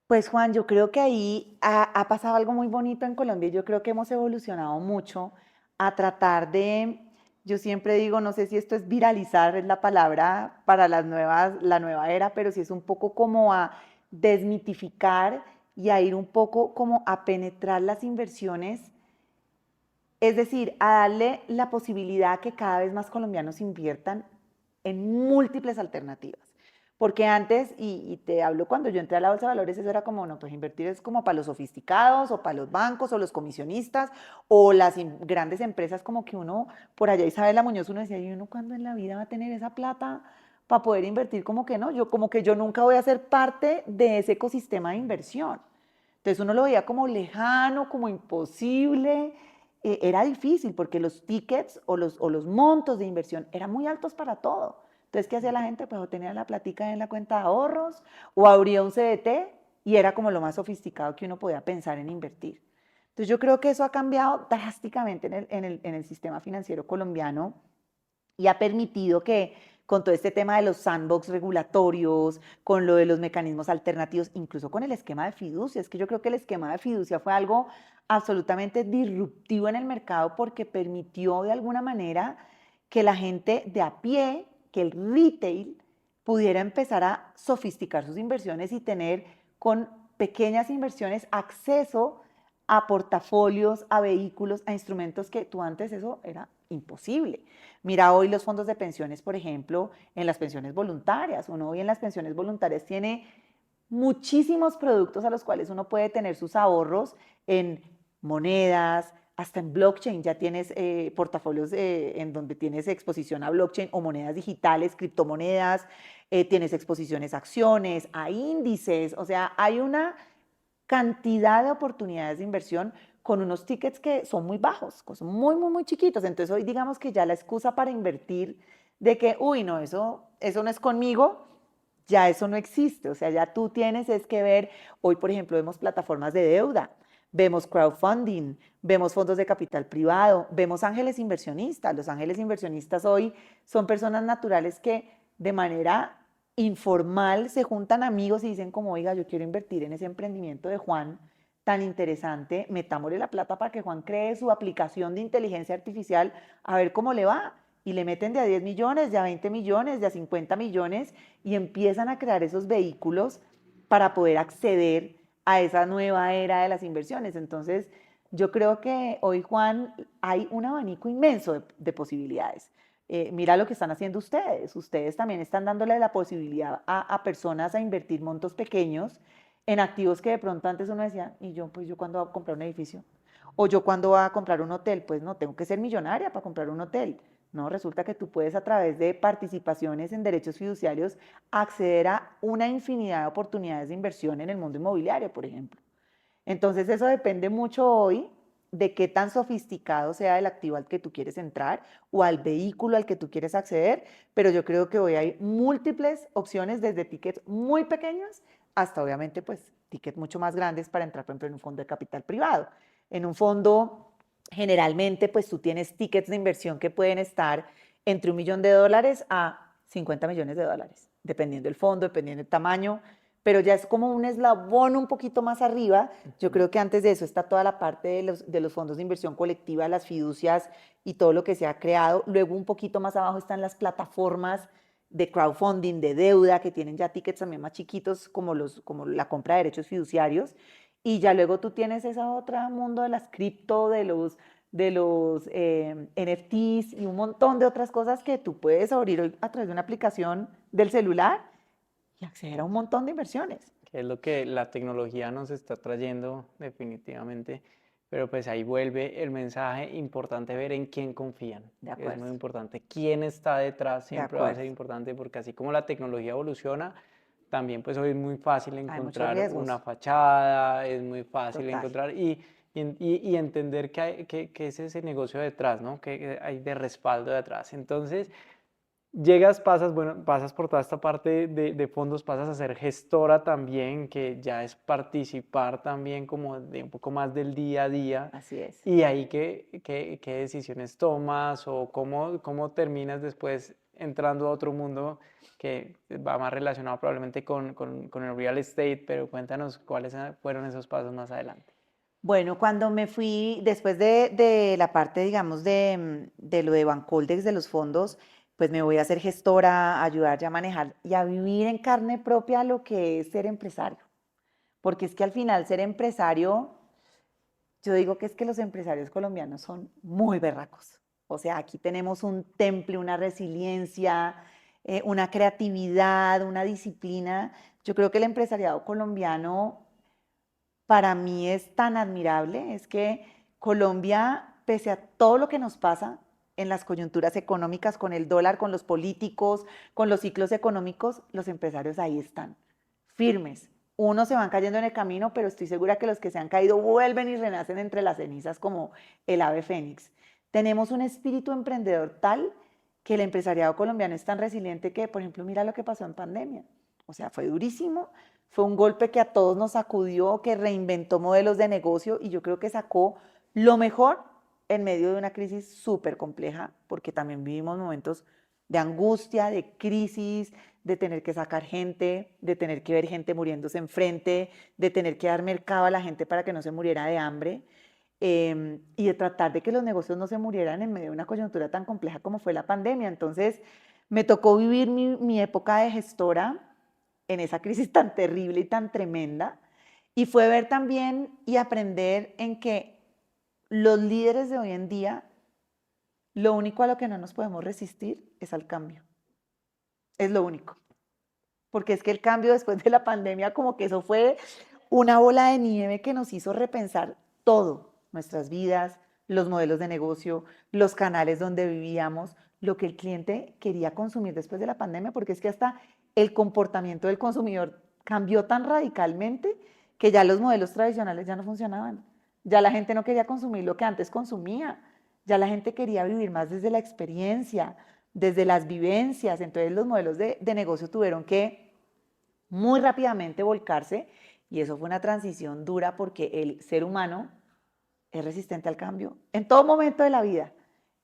Pues Juan, yo creo que ahí ha pasado algo muy bonito en Colombia y yo creo que hemos evolucionado mucho a tratar de, yo siempre digo, no sé si esto es viralizar, es la palabra para la nueva era, pero sí es un poco como a desmitificar y a ir un poco como a penetrar las inversiones Es decir, a darle la posibilidad que cada vez más colombianos inviertan en múltiples alternativas. Porque antes, y te hablo cuando yo entré a la Bolsa de Valores, eso era como, no, pues invertir es como para los sofisticados o para los bancos o los comisionistas o las grandes empresas como que uno, por allá Isabela Muñoz, uno decía, ¿y uno cuándo en la vida va a tener esa plata para poder invertir? Como que no, yo como que yo nunca voy a ser parte de ese ecosistema de inversión. Entonces uno lo veía como lejano, como imposible, era difícil porque los tickets o los montos de inversión eran muy altos para todo. Entonces, ¿qué hacía la gente? Pues o tenía la platica en la cuenta de ahorros o abría un CDT y era como lo más sofisticado que uno podía pensar en invertir. Entonces, yo creo que eso ha cambiado drásticamente en el sistema financiero colombiano y ha permitido que con todo este tema de los sandbox regulatorios, con lo de los mecanismos alternativos, incluso con el esquema de fiducia, es que yo creo que el esquema de fiducia fue algo absolutamente disruptivo en el mercado porque permitió de alguna manera que la gente de a pie, que el retail pudiera empezar a sofisticar sus inversiones y tener con pequeñas inversiones acceso a portafolios, a vehículos, a instrumentos que tú antes eso era imposible. Mira hoy los fondos de pensiones, por ejemplo, en las pensiones voluntarias. Uno hoy en las pensiones voluntarias tiene muchísimos productos a los cuales uno puede tener sus ahorros en monedas, hasta en blockchain. Ya tienes portafolios en donde tienes exposición a blockchain o monedas digitales, criptomonedas, tienes exposiciones a acciones, a índices. O sea, hay una cantidad de oportunidades de inversión con unos tickets que son muy bajos, son muy, muy, muy chiquitos. Entonces hoy digamos que ya la excusa para invertir de que, uy, no, eso no es conmigo, ya eso no existe. O sea, ya tú tienes es que ver, hoy por ejemplo vemos plataformas de deuda, vemos crowdfunding, vemos fondos de capital privado, vemos ángeles inversionistas. Los ángeles inversionistas hoy son personas naturales que de manera informal se juntan amigos y dicen como, oiga, yo quiero invertir en ese emprendimiento de Juan tan interesante, metámosle la plata para que Juan cree su aplicación de inteligencia artificial a ver cómo le va. Y le meten de a 10 millones, de a 20 millones, de a 50 millones y empiezan a crear esos vehículos para poder acceder a esa nueva era de las inversiones. Entonces, yo creo que hoy, Juan, hay un abanico inmenso de posibilidades. Mira lo que están haciendo ustedes. Ustedes también están dándole la posibilidad a personas a invertir montos pequeños en activos que de pronto antes uno decía, y yo, pues yo cuándo voy a comprar un edificio, o yo cuándo voy a comprar un hotel, pues no, tengo que ser millonaria para comprar un hotel. No, resulta que tú puedes a través de participaciones en derechos fiduciarios acceder a una infinidad de oportunidades de inversión en el mundo inmobiliario, por ejemplo. Entonces eso depende mucho hoy de qué tan sofisticado sea el activo al que tú quieres entrar o al vehículo al que tú quieres acceder, pero yo creo que hoy hay múltiples opciones desde tickets muy pequeños hasta obviamente pues tickets mucho más grandes para entrar por ejemplo en un fondo de capital privado. En un fondo generalmente pues tú tienes tickets de inversión que pueden estar entre $1 millón a 50 millones de dólares, dependiendo del fondo, dependiendo del tamaño, pero ya es como un eslabón un poquito más arriba. Yo creo que antes de eso está toda la parte de los fondos de inversión colectiva, las fiducias y todo lo que se ha creado. Luego un poquito más abajo están las plataformas de crowdfunding, de deuda, que tienen ya tickets también más chiquitos como la compra de derechos fiduciarios. Y ya luego tú tienes ese otro mundo de las cripto, de los NFTs y un montón de otras cosas que tú puedes abrir hoy a través de una aplicación del celular y acceder a un montón de inversiones. Que es lo que la tecnología nos está trayendo definitivamente, pero pues ahí vuelve el mensaje importante ver en quién confían. De Es acuerdo, muy importante. Quién está detrás de siempre va a ser acuerdo. importante porque así como la tecnología evoluciona, también pues hoy es muy fácil Hay muchos encontrar una riesgos, fachada, es muy fácil total. encontrar y entender que es ese negocio detrás, ¿no? Que hay de respaldo detrás. Entonces, llegas, pasas, bueno, pasas por toda esta parte de fondos, pasas a ser gestora también, que ya es participar también como de un poco más del día a día. Así es. Y ahí, ¿qué decisiones tomas o cómo terminas después entrando a otro mundo que va más relacionado probablemente con el real estate? Pero cuéntanos cuáles fueron esos pasos más adelante. Bueno, cuando me fui, después de la parte, digamos, de lo de Bancoldex, de los fondos, pues me voy a ser gestora, a ayudar ya a manejar y a vivir en carne propia lo que es ser empresario. Porque es que al final ser empresario Yo digo que es que los empresarios colombianos son muy berracos. O sea, aquí tenemos un temple, una resiliencia, una creatividad, una disciplina. Yo creo que el empresariado colombiano para mí es tan admirable, es que Colombia, pese a todo lo que nos pasa en las coyunturas económicas, con el dólar, con los políticos, con los ciclos económicos, los empresarios ahí están, firmes. Unos se van cayendo en el camino, pero estoy segura que los que se han caído vuelven y renacen entre las cenizas como el ave fénix. Tenemos un espíritu emprendedor tal que el empresariado colombiano es tan resiliente que, por ejemplo, mira lo que pasó en pandemia. O sea, fue durísimo, fue un golpe que a todos nos sacudió, que reinventó modelos de negocio y yo creo que sacó lo mejor en medio de una crisis súper compleja, porque también vivimos momentos de angustia, de crisis, de tener que sacar gente, de tener que ver gente muriéndose enfrente, de tener que dar mercado a la gente para que no se muriera de hambre, y de tratar de que los negocios no se murieran en medio de una coyuntura tan compleja como fue la pandemia. Entonces, me tocó vivir mi época de gestora en esa crisis tan terrible y tan tremenda, y fue ver también y aprender en que los líderes de hoy en día, lo único a lo que no nos podemos resistir es al cambio. Es lo único. Porque es que el cambio después de la pandemia, como que eso fue una bola de nieve que nos hizo repensar todo, nuestras vidas, los modelos de negocio, los canales donde vivíamos, lo que el cliente quería consumir después de la pandemia, porque es que hasta el comportamiento del consumidor cambió tan radicalmente que ya los modelos tradicionales ya no funcionaban. Ya la gente no quería consumir lo que antes consumía, ya la gente quería vivir más desde la experiencia, desde las vivencias. Entonces los modelos de negocio tuvieron que muy rápidamente volcarse y eso fue una transición dura porque el ser humano es resistente al cambio en todo momento de la vida.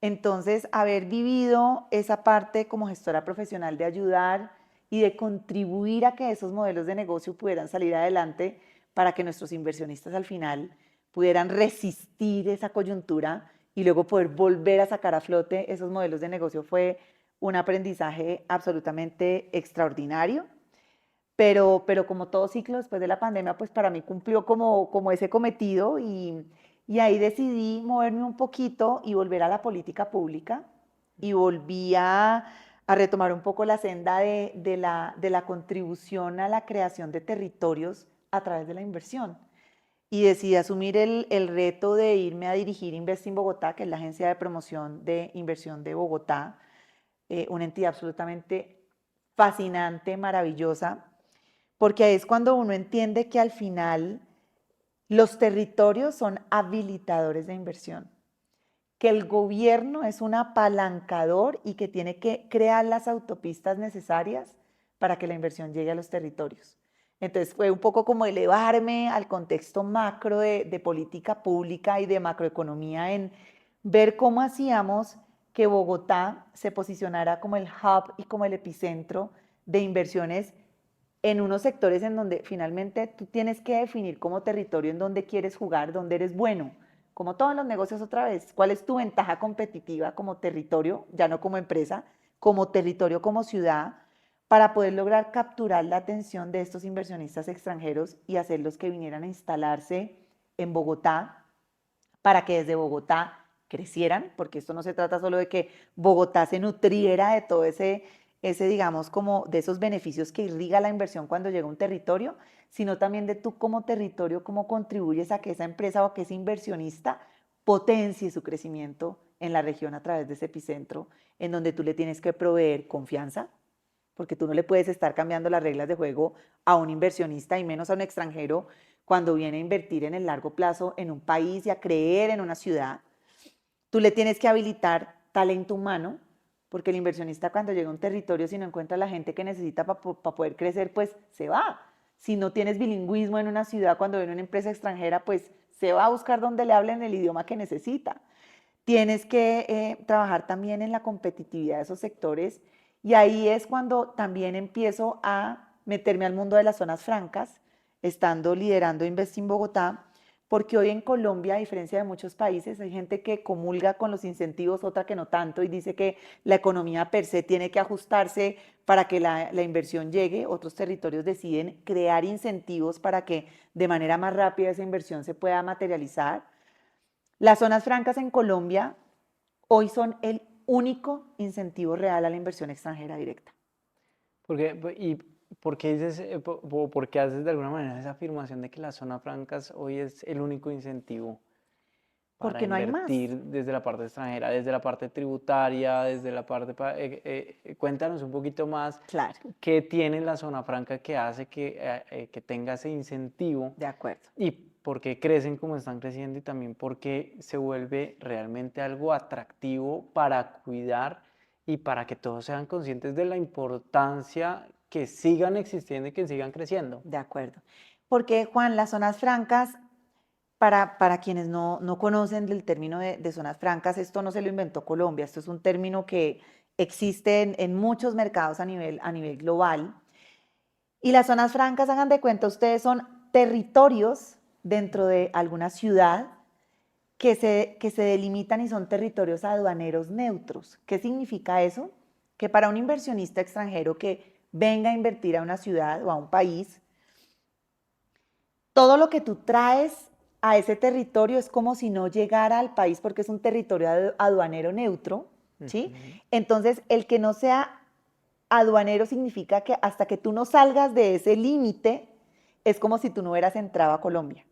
Entonces, haber vivido esa parte como gestora profesional de ayudar y de contribuir a que esos modelos de negocio pudieran salir adelante para que nuestros inversionistas al final pudieran resistir esa coyuntura y luego poder volver a sacar a flote esos modelos de negocio fue un aprendizaje absolutamente extraordinario. Pero como todo ciclo después de la pandemia, pues para mí cumplió como ese cometido y ahí decidí moverme un poquito y volver a la política pública y volví a retomar un poco la senda de la contribución a la creación de territorios a través de la inversión. Y decidí asumir el reto de irme a dirigir Investing Bogotá, que es la agencia de promoción de inversión de Bogotá, una entidad absolutamente fascinante, maravillosa, porque ahí es cuando uno entiende que al final los territorios son habilitadores de inversión, que el gobierno es un apalancador y que tiene que crear las autopistas necesarias para que la inversión llegue a los territorios. Entonces fue un poco como elevarme al contexto macro de política pública y de macroeconomía en ver cómo hacíamos que Bogotá se posicionara como el hub y como el epicentro de inversiones en unos sectores en donde finalmente tú tienes que definir como territorio en donde quieres jugar, donde eres bueno, como todos los negocios otra vez, cuál es tu ventaja competitiva como territorio, ya no como empresa, como territorio, como ciudad, para poder lograr capturar la atención de estos inversionistas extranjeros y hacerlos que vinieran a instalarse en Bogotá, para que desde Bogotá crecieran, porque esto no se trata solo de que Bogotá se nutriera de todo ese, digamos, como de esos beneficios que irriga la inversión cuando llega a un territorio, sino también de tú como territorio, cómo contribuyes a que esa empresa o que ese inversionista potencie su crecimiento en la región a través de ese epicentro, en donde tú le tienes que proveer confianza, porque tú no le puedes estar cambiando las reglas de juego a un inversionista y menos a un extranjero cuando viene a invertir en el largo plazo en un país y a creer en una ciudad. Tú le tienes que habilitar talento humano, porque el inversionista cuando llega a un territorio, si no encuentra la gente que necesita para poder crecer, pues se va. Si no tienes bilingüismo en una ciudad, cuando viene una empresa extranjera, pues se va a buscar donde le hablen el idioma que necesita. Tienes que trabajar también en la competitividad de esos sectores y ahí es cuando también empiezo a meterme al mundo de las zonas francas, estando liderando Investing Bogotá, porque hoy en Colombia, a diferencia de muchos países, hay gente que comulga con los incentivos, otra que no tanto, y dice que la economía per se tiene que ajustarse para que la inversión llegue. Otros territorios deciden crear incentivos para que de manera más rápida esa inversión se pueda materializar. Las zonas francas en Colombia hoy son el único incentivo real a la inversión extranjera directa. ¿Y por qué dices, por qué haces de alguna manera esa afirmación de que las zonas francas hoy es el único incentivo para Porque no hay más. invertir desde la parte extranjera, desde la parte tributaria, desde la parte... cuéntanos un poquito más Claro, qué tiene la zona franca que hace que tenga ese incentivo de acuerdo. y por qué crecen como están creciendo y también por qué se vuelve realmente algo atractivo para cuidar y para que todos sean conscientes de la importancia que sigan existiendo y que sigan creciendo. De acuerdo. Porque, Juan, las zonas francas, para quienes no conocen del término de zonas francas, esto no se lo inventó Colombia, esto es un término que existe en muchos mercados a nivel global. Y las zonas francas, hagan de cuenta, ustedes son territorios dentro de alguna ciudad que se delimitan y son territorios aduaneros neutros. ¿Qué significa eso? Que para un inversionista extranjero que venga a invertir a una ciudad o a un país, todo lo que tú traes a ese territorio es como si no llegara al país porque es un territorio aduanero neutro, ¿sí? Ujú. Entonces, el que no sea aduanero significa que hasta que tú no salgas de ese límite, es como si tú no hubieras entrado a Colombia.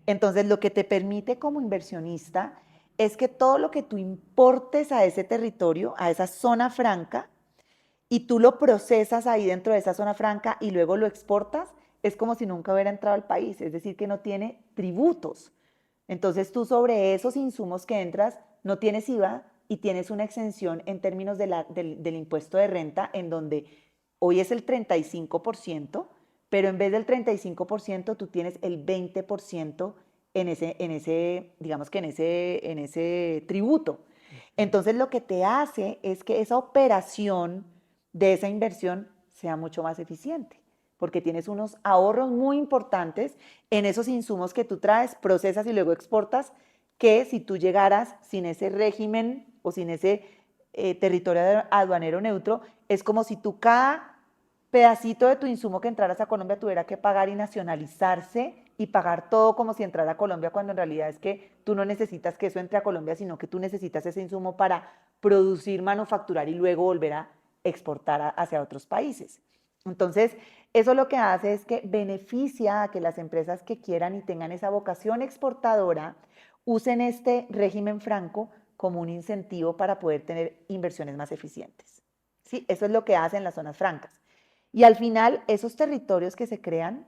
Entonces, lo que te permite como inversionista es que todo lo que tú importes a ese territorio, a esa zona franca, y tú lo procesas ahí dentro de esa zona franca y luego lo exportas, es como si nunca hubiera entrado al país, es decir, que no tiene tributos. Entonces tú sobre esos insumos que entras no tienes IVA y tienes una exención en términos del impuesto de renta en donde hoy es el 35%, pero en vez del 35% tú tienes el 20% digamos que en ese tributo. Entonces lo que te hace es que esa operación de esa inversión sea mucho más eficiente, porque tienes unos ahorros muy importantes en esos insumos que tú traes, procesas y luego exportas, que si tú llegaras sin ese régimen o sin ese territorio aduanero neutro, es como si tú cada pedacito de tu insumo que entraras a Colombia tuviera que pagar y nacionalizarse y pagar todo como si entrara a Colombia, cuando en realidad es que tú no necesitas que eso entre a Colombia, sino que tú necesitas ese insumo para producir, manufacturar y luego volver a exportar hacia otros países. Entonces, eso lo que hace es que beneficia a que las empresas que quieran y tengan esa vocación exportadora usen este régimen franco como un incentivo para poder tener inversiones más eficientes. ¿Sí? Eso es lo que hacen las zonas francas. Y al final, esos territorios que se crean,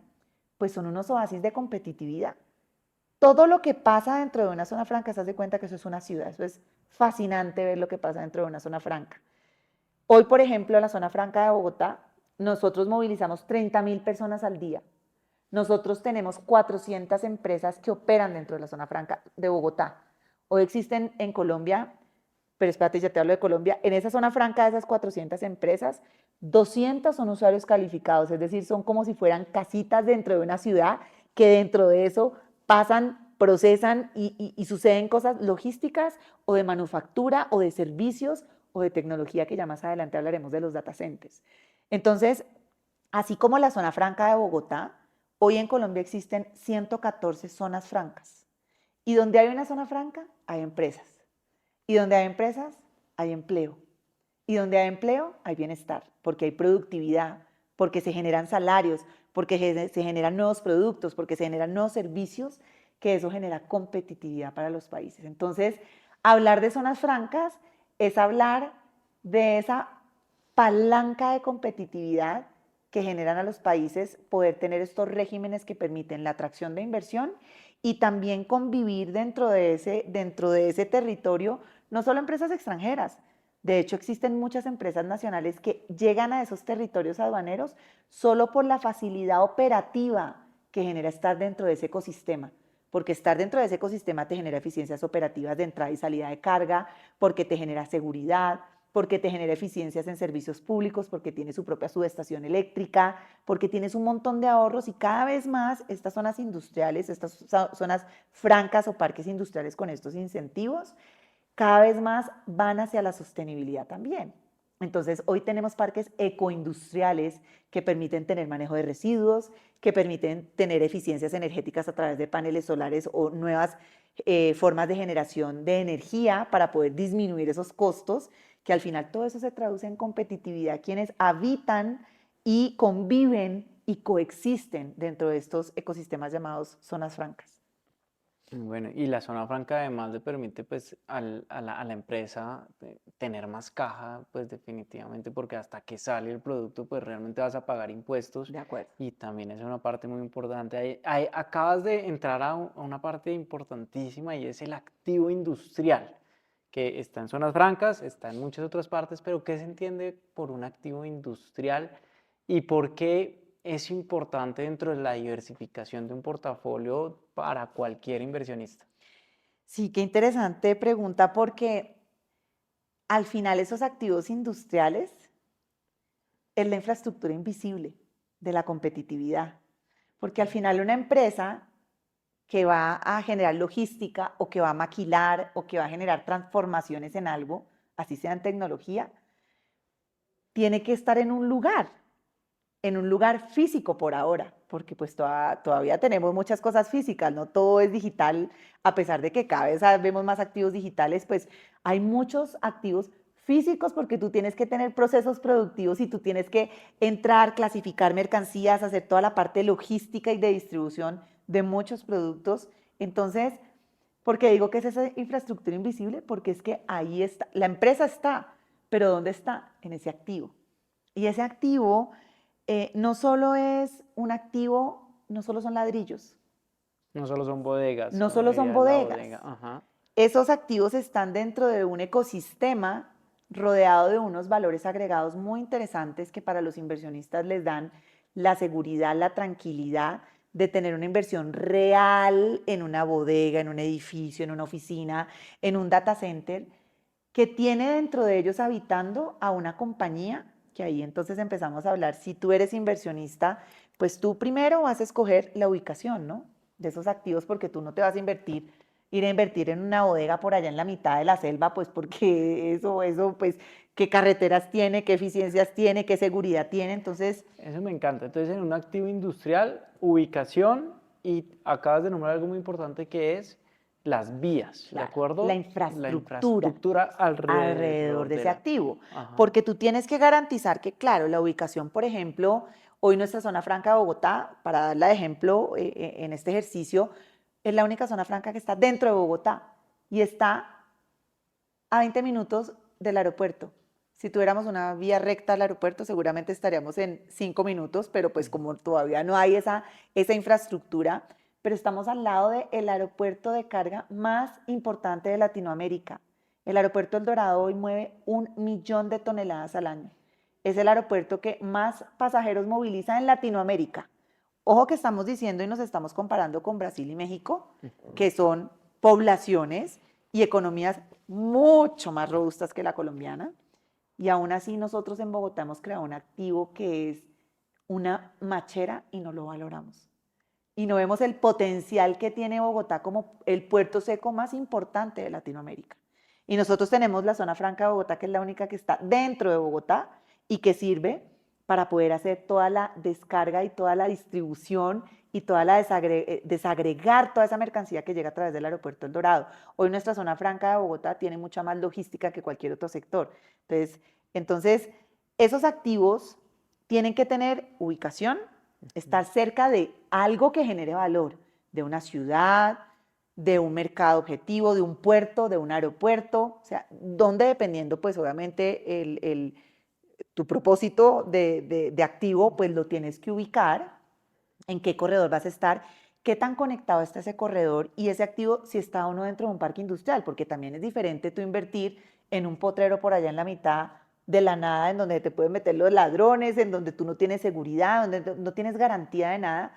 pues son unos oasis de competitividad. Todo lo que pasa dentro de una zona franca, se hace cuenta que eso es una ciudad. Eso es fascinante ver lo que pasa dentro de una zona franca. Hoy, por ejemplo, en la zona franca de Bogotá, nosotros movilizamos 30.000 personas al día. Nosotros tenemos 400 empresas que operan dentro de la zona franca de Bogotá. Hoy existen en Colombia, pero espérate, ya te hablo de Colombia, en esa zona franca de esas 400 empresas, 200 son usuarios calificados, es decir, son como si fueran casitas dentro de una ciudad que dentro de eso pasan, procesan y suceden cosas logísticas o de manufactura o de servicios o de tecnología, que ya más adelante hablaremos de los data centers. Entonces, así como la zona franca de Bogotá, hoy en Colombia existen 114 zonas francas. Y donde hay una zona franca, hay empresas. Y donde hay empresas, hay empleo. Y donde hay empleo, hay bienestar, porque hay productividad, porque se generan salarios, porque se generan nuevos productos, porque se generan nuevos servicios, que eso genera competitividad para los países. Entonces, hablar de zonas francas es hablar de esa palanca de competitividad que generan a los países poder tener estos regímenes que permiten la atracción de inversión y también convivir dentro de ese territorio, no solo empresas extranjeras. De hecho, existen muchas empresas nacionales que llegan a esos territorios aduaneros solo por la facilidad operativa que genera estar dentro de ese ecosistema, porque estar dentro de ese ecosistema te genera eficiencias operativas de entrada y salida de carga, porque te genera seguridad, porque te genera eficiencias en servicios públicos, porque tiene su propia subestación eléctrica, porque tienes un montón de ahorros y cada vez más estas zonas industriales, estas zonas francas o parques industriales con estos incentivos, cada vez más van hacia la sostenibilidad también. Entonces, hoy tenemos parques ecoindustriales que permiten tener manejo de residuos, que permiten tener eficiencias energéticas a través de paneles solares o nuevas formas de generación de energía para poder disminuir esos costos, que al final todo eso se traduce en competitividad, quienes habitan y conviven y coexisten dentro de estos ecosistemas llamados zonas francas. Bueno, y la zona franca además le permite pues a la empresa tener más caja, pues definitivamente, porque hasta que sale el producto pues realmente vas a pagar impuestos De acuerdo. y también es una parte muy importante. Acabas de entrar a una parte importantísima y es el activo industrial, que está en zonas francas, está en muchas otras partes, pero ¿qué se entiende por un activo industrial y por qué es importante dentro de la diversificación de un portafolio para cualquier inversionista? Sí, qué interesante pregunta porque al final esos activos industriales es la infraestructura invisible de la competitividad. Porque al final una empresa que va a generar logística o que va a maquilar o que va a generar transformaciones en algo, así sea en tecnología, tiene que estar en un lugar físico por ahora, porque pues todavía tenemos muchas cosas físicas, no todo es digital, a pesar de que cada vez vemos más activos digitales, pues hay muchos activos físicos porque tú tienes que tener procesos productivos y tú tienes que entrar, clasificar mercancías, hacer toda la parte logística y de distribución de muchos productos. Entonces, ¿por qué digo que es esa infraestructura invisible? Porque es que ahí está, la empresa está, pero ¿dónde está? En ese activo. Y ese activo no solo es un activo, no solo son ladrillos, No solo son bodegas, no como solo son diría la bodegas. bodega. Ajá. Esos activos están dentro de un ecosistema rodeado de unos valores agregados muy interesantes que para los inversionistas les dan la seguridad, la tranquilidad de tener una inversión real en una bodega, en un edificio, en una oficina, en un data center, que tiene dentro de ellos habitando a una compañía, que ahí entonces empezamos a hablar, si tú eres inversionista, pues tú primero vas a escoger la ubicación, ¿no? De esos activos, porque tú no te vas a ir a invertir en una bodega por allá en la mitad de la selva, pues porque pues, qué carreteras tiene, qué eficiencias tiene, qué seguridad tiene, entonces, Eso me encanta. Entonces, en un activo industrial, ubicación y acabas de nombrar algo muy importante que es las vías, ¿de claro, la acuerdo? La infraestructura infraestructura alrededor alrededor de de ese la... activo, Ajá. porque tú tienes que garantizar que, claro, la ubicación, por ejemplo, hoy nuestra zona franca de Bogotá, para darla de ejemplo en este ejercicio, es la única zona franca que está dentro de Bogotá y está a 20 minutos del aeropuerto. Si tuviéramos una vía recta al aeropuerto, seguramente estaríamos en 5 minutos, pero pues como todavía no hay esa infraestructura, pero estamos al lado del aeropuerto de carga más importante de Latinoamérica. El aeropuerto El Dorado hoy mueve 1 millón de toneladas al año. Es el aeropuerto que más pasajeros moviliza en Latinoamérica. Ojo que estamos diciendo y nos estamos comparando con Brasil y México, que son poblaciones y economías mucho más robustas que la colombiana. Y aún así nosotros en Bogotá hemos creado un activo que es una machera y no lo valoramos. Y no vemos el potencial que tiene Bogotá como el puerto seco más importante de Latinoamérica. Y nosotros tenemos la zona franca de Bogotá, que es la única que está dentro de Bogotá y que sirve para poder hacer toda la descarga y toda la distribución y toda la desagregar toda esa mercancía que llega a través del aeropuerto El Dorado. Hoy nuestra zona franca de Bogotá tiene mucha más logística que cualquier otro sector. Entonces esos activos tienen que tener ubicación, estar cerca de algo que genere valor, de una ciudad, de un mercado objetivo, de un puerto, de un aeropuerto, o sea, donde dependiendo pues obviamente tu propósito de activo, pues lo tienes que ubicar, en qué corredor vas a estar, qué tan conectado está ese corredor y ese activo si está o no dentro de un parque industrial, porque también es diferente tú invertir en un potrero por allá en la mitad de la nada, en donde te pueden meter los ladrones, en donde tú no tienes seguridad, donde no tienes garantía de nada,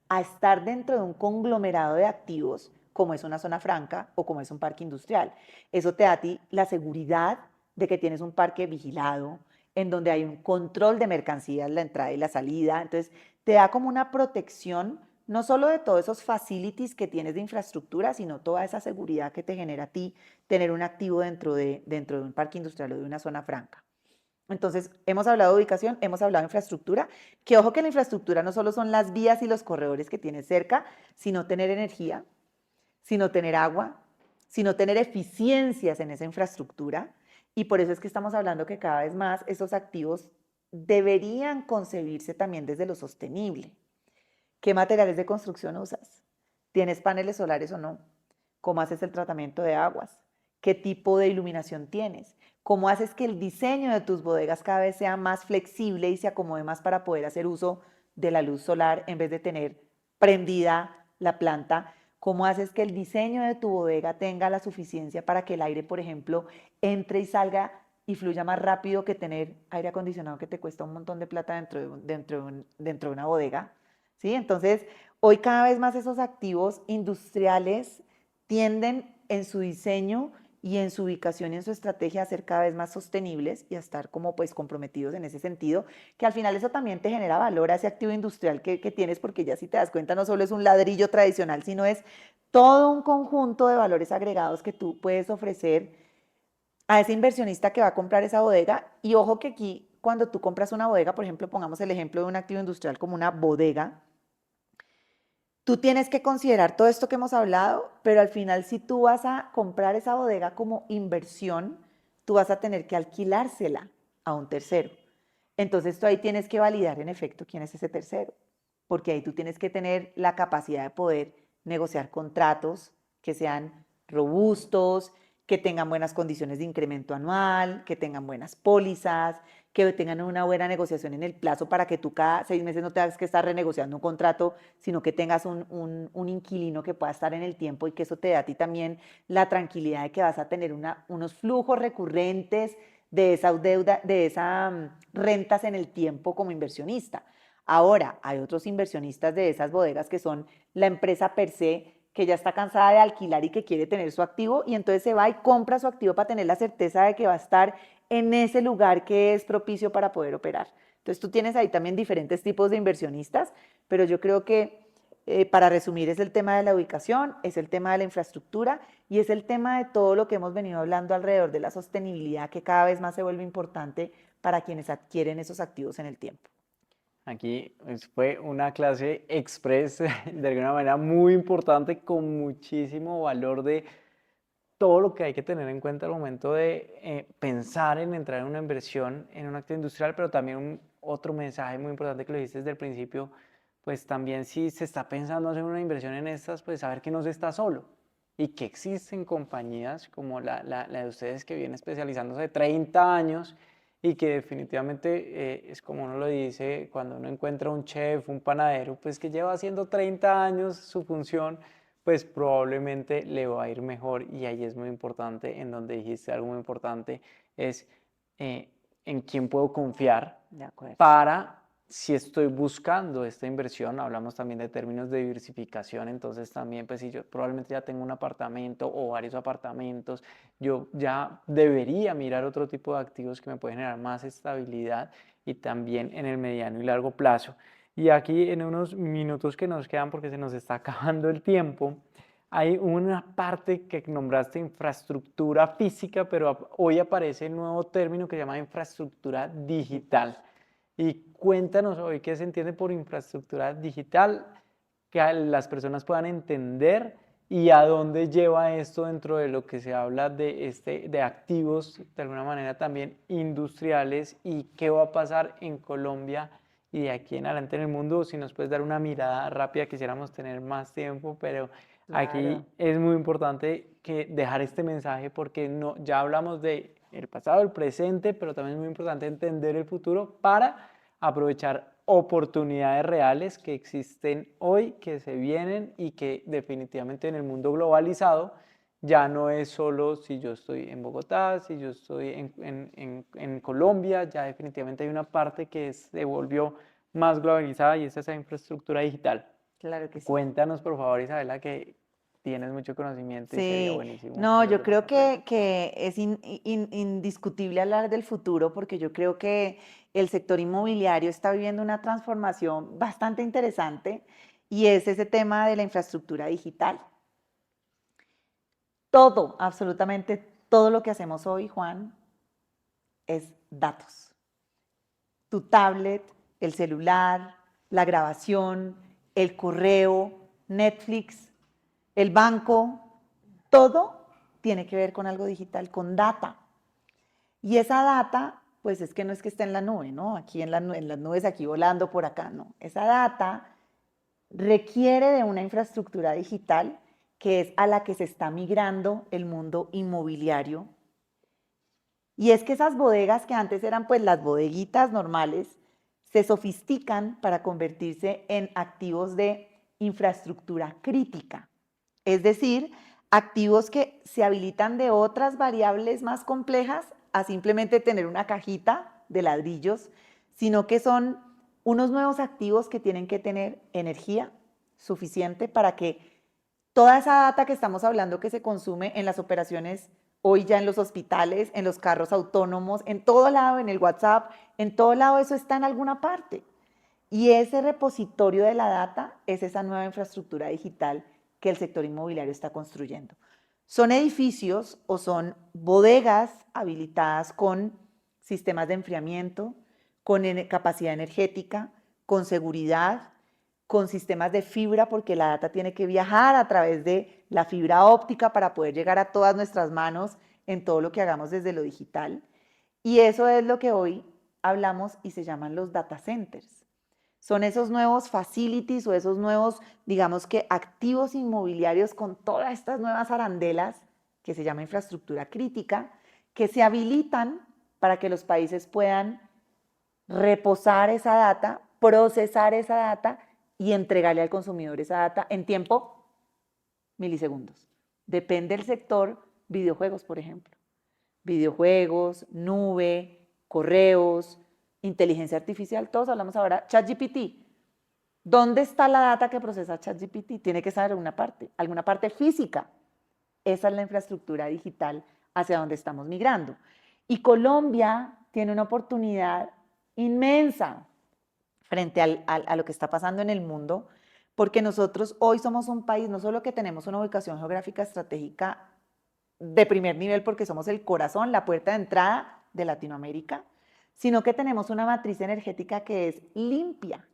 a estar dentro de un conglomerado de activos, como es una zona franca o como es un parque industrial. Eso te da a ti la seguridad de que tienes un parque vigilado, en donde hay un control de mercancías, la entrada y la salida. Entonces, te da como una protección, no solo de todos esos facilities que tienes de infraestructura, sino toda esa seguridad que te genera a ti tener un activo dentro de un parque industrial o de una zona franca. Entonces, hemos hablado de ubicación, hemos hablado de infraestructura, que ojo que la infraestructura no solo son las vías y los corredores que tienes cerca, sino tener energía, sino tener agua, sino tener eficiencias en esa infraestructura. Y por eso es que estamos hablando que cada vez más esos activos deberían concebirse también desde lo sostenible. ¿Qué materiales de construcción usas? ¿Tienes paneles solares o no? ¿Cómo haces el tratamiento de aguas? ¿Qué tipo de iluminación tienes? ¿Cómo haces que el diseño de tus bodegas cada vez sea más flexible y se acomode más para poder hacer uso de la luz solar en vez de tener prendida la planta? ¿Cómo haces que el diseño de tu bodega tenga la suficiencia para que el aire, por ejemplo, entre y salga y fluya más rápido que tener aire acondicionado que te cuesta un montón de plata dentro de una bodega? ¿Sí? Entonces, hoy cada vez más esos activos industriales tienden en su diseño y en su ubicación y en su estrategia a ser cada vez más sostenibles y a estar como pues comprometidos en ese sentido, que al final eso también te genera valor a ese activo industrial que tienes, porque ya si te das cuenta no solo es un ladrillo tradicional, sino es todo un conjunto de valores agregados que tú puedes ofrecer a ese inversionista que va a comprar esa bodega. Y ojo que aquí, cuando tú compras una bodega, por ejemplo, pongamos el ejemplo de un activo industrial como una bodega, tú tienes que considerar todo esto que hemos hablado, pero al final si tú vas a comprar esa bodega como inversión, tú vas a tener que alquilársela a un tercero. Entonces tú ahí tienes que validar en efecto quién es ese tercero, porque ahí tú tienes que tener la capacidad de poder negociar contratos que sean robustos, que tengan buenas condiciones de incremento anual, que tengan buenas pólizas, que tengan una buena negociación en el plazo para que tú cada 6 meses no tengas que estar renegociando un contrato, sino que tengas un inquilino que pueda estar en el tiempo y que eso te da a ti también la tranquilidad de que vas a tener unos flujos recurrentes de esa deuda, de esas rentas en el tiempo como inversionista. Ahora, hay otros inversionistas de esas bodegas que son la empresa per se, que ya está cansada de alquilar y que quiere tener su activo y entonces se va y compra su activo para tener la certeza de que va a estar en ese lugar que es propicio para poder operar. Entonces tú tienes ahí también diferentes tipos de inversionistas, pero yo creo que para resumir es el tema de la ubicación, es el tema de la infraestructura y es el tema de todo lo que hemos venido hablando alrededor de la sostenibilidad que cada vez más se vuelve importante para quienes adquieren esos activos en el tiempo. Aquí pues, fue una clase express de alguna manera muy importante con muchísimo valor de todo lo que hay que tener en cuenta al momento de pensar en entrar en una inversión en un activo industrial, pero también otro mensaje muy importante que lo dijiste desde el principio, pues también si se está pensando hacer una inversión en estas, pues saber que no se está solo y que existen compañías como la de ustedes que vienen especializándose de 30 años y que definitivamente es como uno lo dice, cuando uno encuentra un chef, un panadero, pues que lleva haciendo 30 años su función, pues probablemente le va a ir mejor y ahí es muy importante, en donde dijiste algo muy importante, es eh, en quién puedo confiar De acuerdo. para si estoy buscando esta inversión, hablamos también de términos de diversificación, entonces también pues si yo probablemente ya tengo un apartamento o varios apartamentos, yo ya debería mirar otro tipo de activos que me pueden generar más estabilidad y también en el mediano y largo plazo. Y aquí en unos minutos que nos quedan, porque se nos está acabando el tiempo, hay una parte que nombraste infraestructura física, pero hoy aparece el nuevo término que se llama infraestructura digital. Y cuéntanos hoy qué se entiende por infraestructura digital, que las personas puedan entender y a dónde lleva esto dentro de lo que se habla de activos, de alguna manera también industriales, y qué va a pasar en Colombia y de aquí en adelante en el mundo. Si nos puedes dar una mirada rápida, quisiéramos tener más tiempo, pero aquí Claro. es muy importante que dejar este mensaje porque no, ya hablamos de el pasado, el presente, pero también es muy importante entender el futuro para aprovechar oportunidades reales que existen hoy, que se vienen y que definitivamente en el mundo globalizado ya no es solo si yo estoy en Bogotá, si yo estoy en Colombia, ya definitivamente hay una parte que se volvió más globalizada y es esa infraestructura digital. Claro que sí. Cuéntanos, por favor, Isabela, que tienes mucho conocimiento y sería Sí, buenísimo no, que lo yo creo sepamos hoy. que es indiscutible hablar del futuro porque yo creo que el sector inmobiliario está viviendo una transformación bastante interesante y es ese tema de la infraestructura digital. Todo, absolutamente todo lo que hacemos hoy, Juan, es datos. Tu tablet, el celular, la grabación, el correo, Netflix, el banco, todo tiene que ver con algo digital, con data. Y esa data, pues es que no es que esté en la nube, ¿no? Aquí en las nubes, aquí volando por acá, no. Esa data requiere de una infraestructura digital que es a la que se está migrando el mundo inmobiliario. Y es que esas bodegas que antes eran pues las bodeguitas normales, se sofistican para convertirse en activos de infraestructura crítica. Es decir, activos que se habilitan de otras variables más complejas a simplemente tener una cajita de ladrillos, sino que son unos nuevos activos que tienen que tener energía suficiente para que toda esa data que estamos hablando que se consume en las operaciones hoy ya en los hospitales, en los carros autónomos, en todo lado, en el WhatsApp, en todo lado eso está en alguna parte. Y ese repositorio de la data es esa nueva infraestructura digital que el sector inmobiliario está construyendo. Son edificios o son bodegas habilitadas con sistemas de enfriamiento, con capacidad energética, con seguridad, con sistemas de fibra, porque la data tiene que viajar a través de la fibra óptica para poder llegar a todas nuestras manos en todo lo que hagamos desde lo digital. Y eso es lo que hoy hablamos y se llaman los data centers. Son esos nuevos facilities o esos nuevos, digamos que activos inmobiliarios con todas estas nuevas arandelas que se llama infraestructura crítica, que se habilitan para que los países puedan reposar esa data, procesar esa data y entregarle al consumidor esa data en tiempo milisegundos. Depende del sector, videojuegos, por ejemplo. Videojuegos, nube, correos, inteligencia artificial, todos hablamos ahora, ChatGPT. ¿Dónde está la data que procesa ChatGPT? Tiene que estar en alguna parte física. Esa es la infraestructura digital hacia donde estamos migrando. Y Colombia tiene una oportunidad inmensa frente a lo que está pasando en el mundo, porque nosotros hoy somos un país, no solo que tenemos una ubicación geográfica estratégica de primer nivel, porque somos el corazón, la puerta de entrada de Latinoamérica, sino que tenemos una matriz energética que es limpia.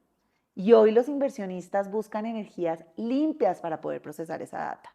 Y hoy los inversionistas buscan energías limpias para poder procesar esa data.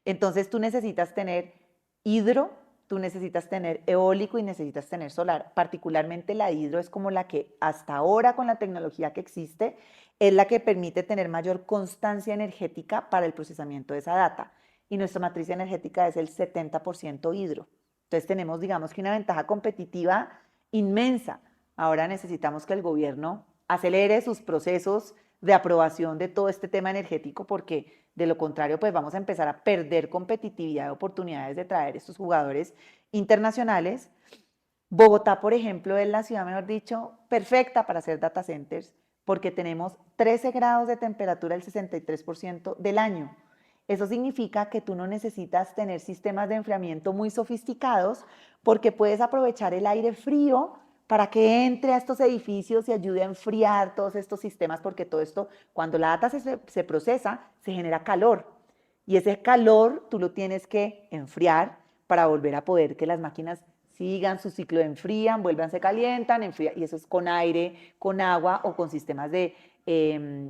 Entonces tú necesitas tener hidro, tú necesitas tener eólico y necesitas tener solar. Particularmente la hidro es como la que hasta ahora con la tecnología que existe es la que permite tener mayor constancia energética para el procesamiento de esa data. Y nuestra matriz energética es el 70% hidro. Entonces tenemos, digamos que una ventaja competitiva inmensa. Ahora necesitamos que el gobierno acelere sus procesos de aprobación de todo este tema energético porque de lo contrario pues vamos a empezar a perder competitividad y oportunidades de traer estos jugadores internacionales. Bogotá, por ejemplo, es la ciudad, mejor dicho, perfecta para hacer data centers porque tenemos 13 grados de temperatura el 63% del año. Eso significa que tú no necesitas tener sistemas de enfriamiento muy sofisticados porque puedes aprovechar el aire frío para que entre a estos edificios y ayude a enfriar todos estos sistemas, porque todo esto, cuando la data se procesa, se genera calor. Y ese calor tú lo tienes que enfriar para volver a poder que las máquinas sigan su ciclo de enfrían, vuelvan, se calientan, enfrían, y eso es con aire, con agua o con sistemas de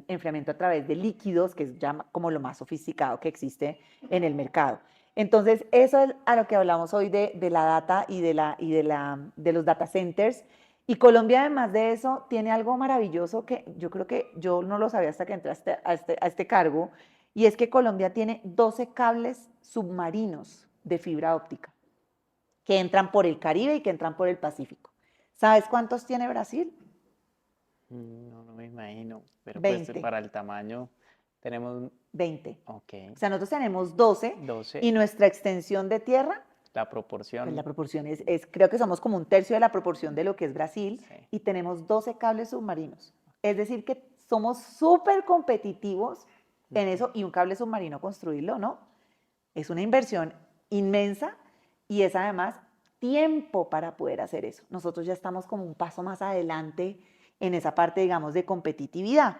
enfriamiento a través de líquidos, que es ya como lo más sofisticado que existe en el mercado. Entonces, eso es a lo que hablamos hoy de la data y de los data centers. Y Colombia, además de eso, tiene algo maravilloso que yo creo que yo no lo sabía hasta que entré a este cargo, y es que Colombia tiene 12 cables submarinos de fibra óptica que entran por el Caribe y que entran por el Pacífico. ¿Sabes cuántos tiene Brasil? No, no me imagino, pero pues 20. para el tamaño tenemos, 20. ok, O sea, nosotros tenemos 12 12, y nuestra extensión de tierra, la pues la proporción, proporción creo que somos como un tercio de la proporción de lo que es Brasil sí, y tenemos 12 cables submarinos. Es decir, que somos súper competitivos en ujú, eso y un cable submarino construirlo, ¿no? Es una inversión inmensa y es además tiempo para poder hacer eso. Nosotros ya estamos como un paso más adelante en esa parte, digamos, de competitividad.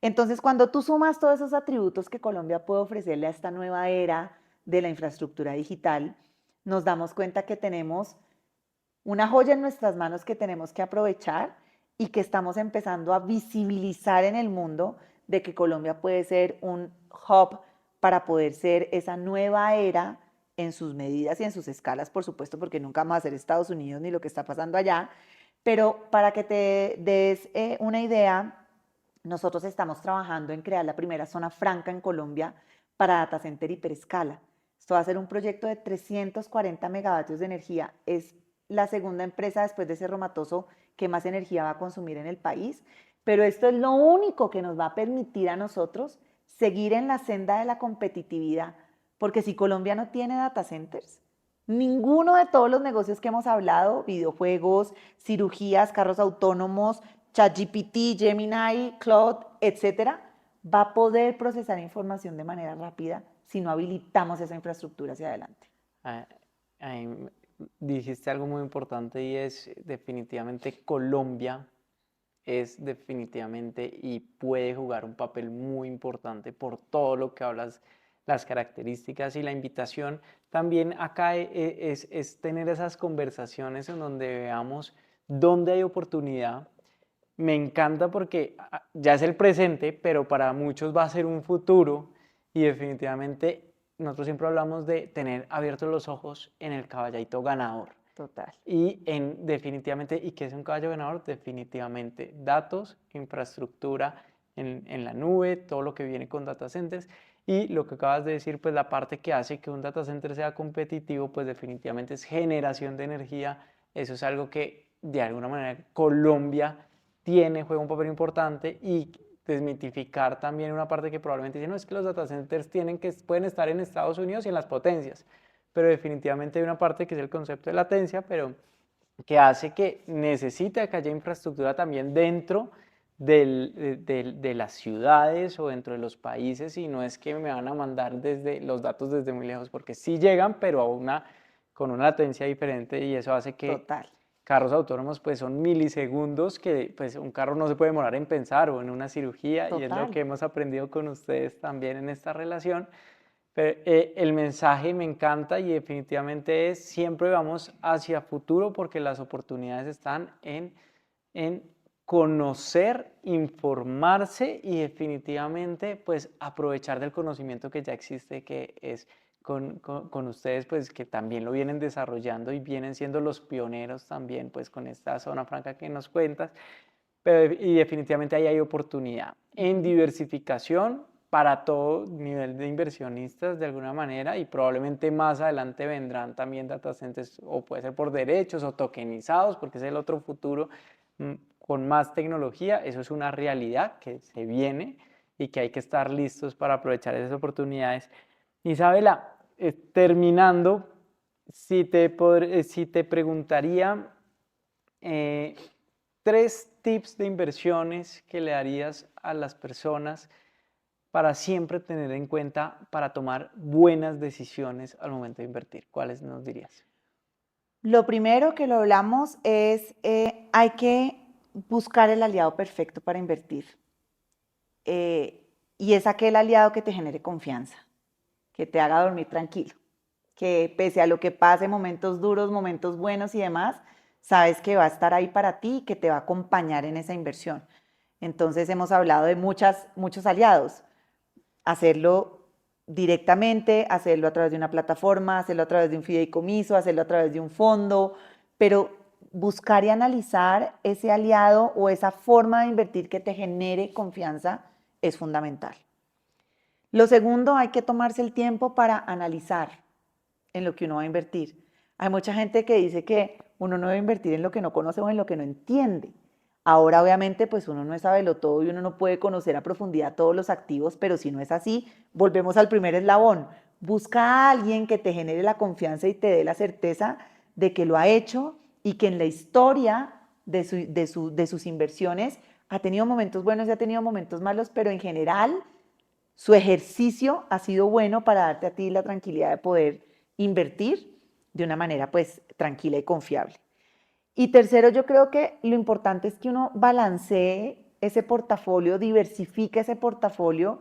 Entonces, cuando tú sumas todos esos atributos que Colombia puede ofrecerle a esta nueva era de la infraestructura digital, nos damos cuenta que tenemos una joya en nuestras manos que tenemos que aprovechar y que estamos empezando a visibilizar en el mundo de que Colombia puede ser un hub para poder ser esa nueva era en sus medidas y en sus escalas, por supuesto, porque nunca vamos a ser Estados Unidos ni lo que está pasando allá. Pero para que te des una idea, nosotros estamos trabajando en crear la primera zona franca en Colombia para data center hiperescala. Esto va a ser un proyecto de 340 megavatios de energía. Es la segunda empresa después de Cerro Matoso que más energía va a consumir en el país. Pero esto es lo único que nos va a permitir a nosotros seguir en la senda de la competitividad. Porque si Colombia no tiene data centers, ninguno de todos los negocios que hemos hablado, videojuegos, cirugías, carros autónomos, ChatGPT, Gemini, Claude, etcétera, va a poder procesar información de manera rápida si no habilitamos esa infraestructura hacia adelante. Ah, ahí dijiste algo muy importante y es definitivamente Colombia es definitivamente y puede jugar un papel muy importante por todo lo que hablas, las características y la invitación. También acá es tener esas conversaciones en donde veamos dónde hay oportunidad. Me encanta porque ya es el presente, pero para muchos va a ser un futuro y definitivamente nosotros siempre hablamos de tener abiertos los ojos en el caballito ganador. Total. Y definitivamente, ¿y qué es un caballo ganador? Definitivamente datos, infraestructura en la nube, todo lo que viene con data centers. Y lo que acabas de decir, pues la parte que hace que un data center sea competitivo, pues definitivamente es generación de energía. Eso es algo que de alguna manera Colombia juega un papel importante y desmitificar también una parte que probablemente dice, no, es que los data centers pueden estar en Estados Unidos y en las potencias, pero definitivamente hay una parte que es el concepto de latencia, pero que hace que necesite que haya infraestructura también dentro de las ciudades o dentro de los países, y no es que me van a mandar los datos desde muy lejos, porque sí llegan, pero con una latencia diferente, y eso hace que Total. carros autónomos pues son milisegundos que pues un carro no se puede demorar en pensar o en una cirugía, y es lo Total. que hemos aprendido con ustedes también en esta relación. Pero, el mensaje me encanta y definitivamente es siempre vamos hacia futuro porque las oportunidades están en conocer, informarse y definitivamente pues aprovechar del conocimiento que ya existe, que es con ustedes, pues que también lo vienen desarrollando y vienen siendo los pioneros también pues con esta zona franca que nos cuentas. Pero, y definitivamente ahí hay oportunidad en diversificación para todo nivel de inversionistas de alguna manera, y probablemente más adelante vendrán también data centers, o puede ser por derechos o tokenizados, porque es el otro futuro con más tecnología. Eso es una realidad que se viene y que hay que estar listos para aprovechar esas oportunidades. Isabela, terminando, si te preguntaría 3 tips de inversiones que le darías a las personas para siempre tener en cuenta para tomar buenas decisiones al momento de invertir, ¿cuáles nos dirías? Lo primero que lo hablamos es, hay que buscar el aliado perfecto para invertir. Y es aquel aliado que te genere confianza, que te haga dormir tranquilo, que pese a lo que pase, momentos duros, momentos buenos y demás, sabes que va a estar ahí para ti y que te va a acompañar en esa inversión. Entonces hemos hablado de muchos aliados. Hacerlo directamente, hacerlo a través de una plataforma, hacerlo a través de un fideicomiso, hacerlo a través de un fondo, pero buscar y analizar ese aliado o esa forma de invertir que te genere confianza es fundamental. Lo segundo, hay que tomarse el tiempo para analizar en lo que uno va a invertir. Hay mucha gente que dice que uno no debe invertir en lo que no conoce o en lo que no entiende. Ahora, obviamente, pues uno no es todo y uno no puede conocer a profundidad todos los activos, pero si no es así, volvemos al primer eslabón. Busca a alguien que te genere la confianza y te dé la certeza de que lo ha hecho y que en la historia de sus inversiones ha tenido momentos buenos y ha tenido momentos malos, pero en general su ejercicio ha sido bueno para darte a ti la tranquilidad de poder invertir de una manera pues tranquila y confiable. Y tercero, yo creo que lo importante es que uno balancee ese portafolio, diversifique ese portafolio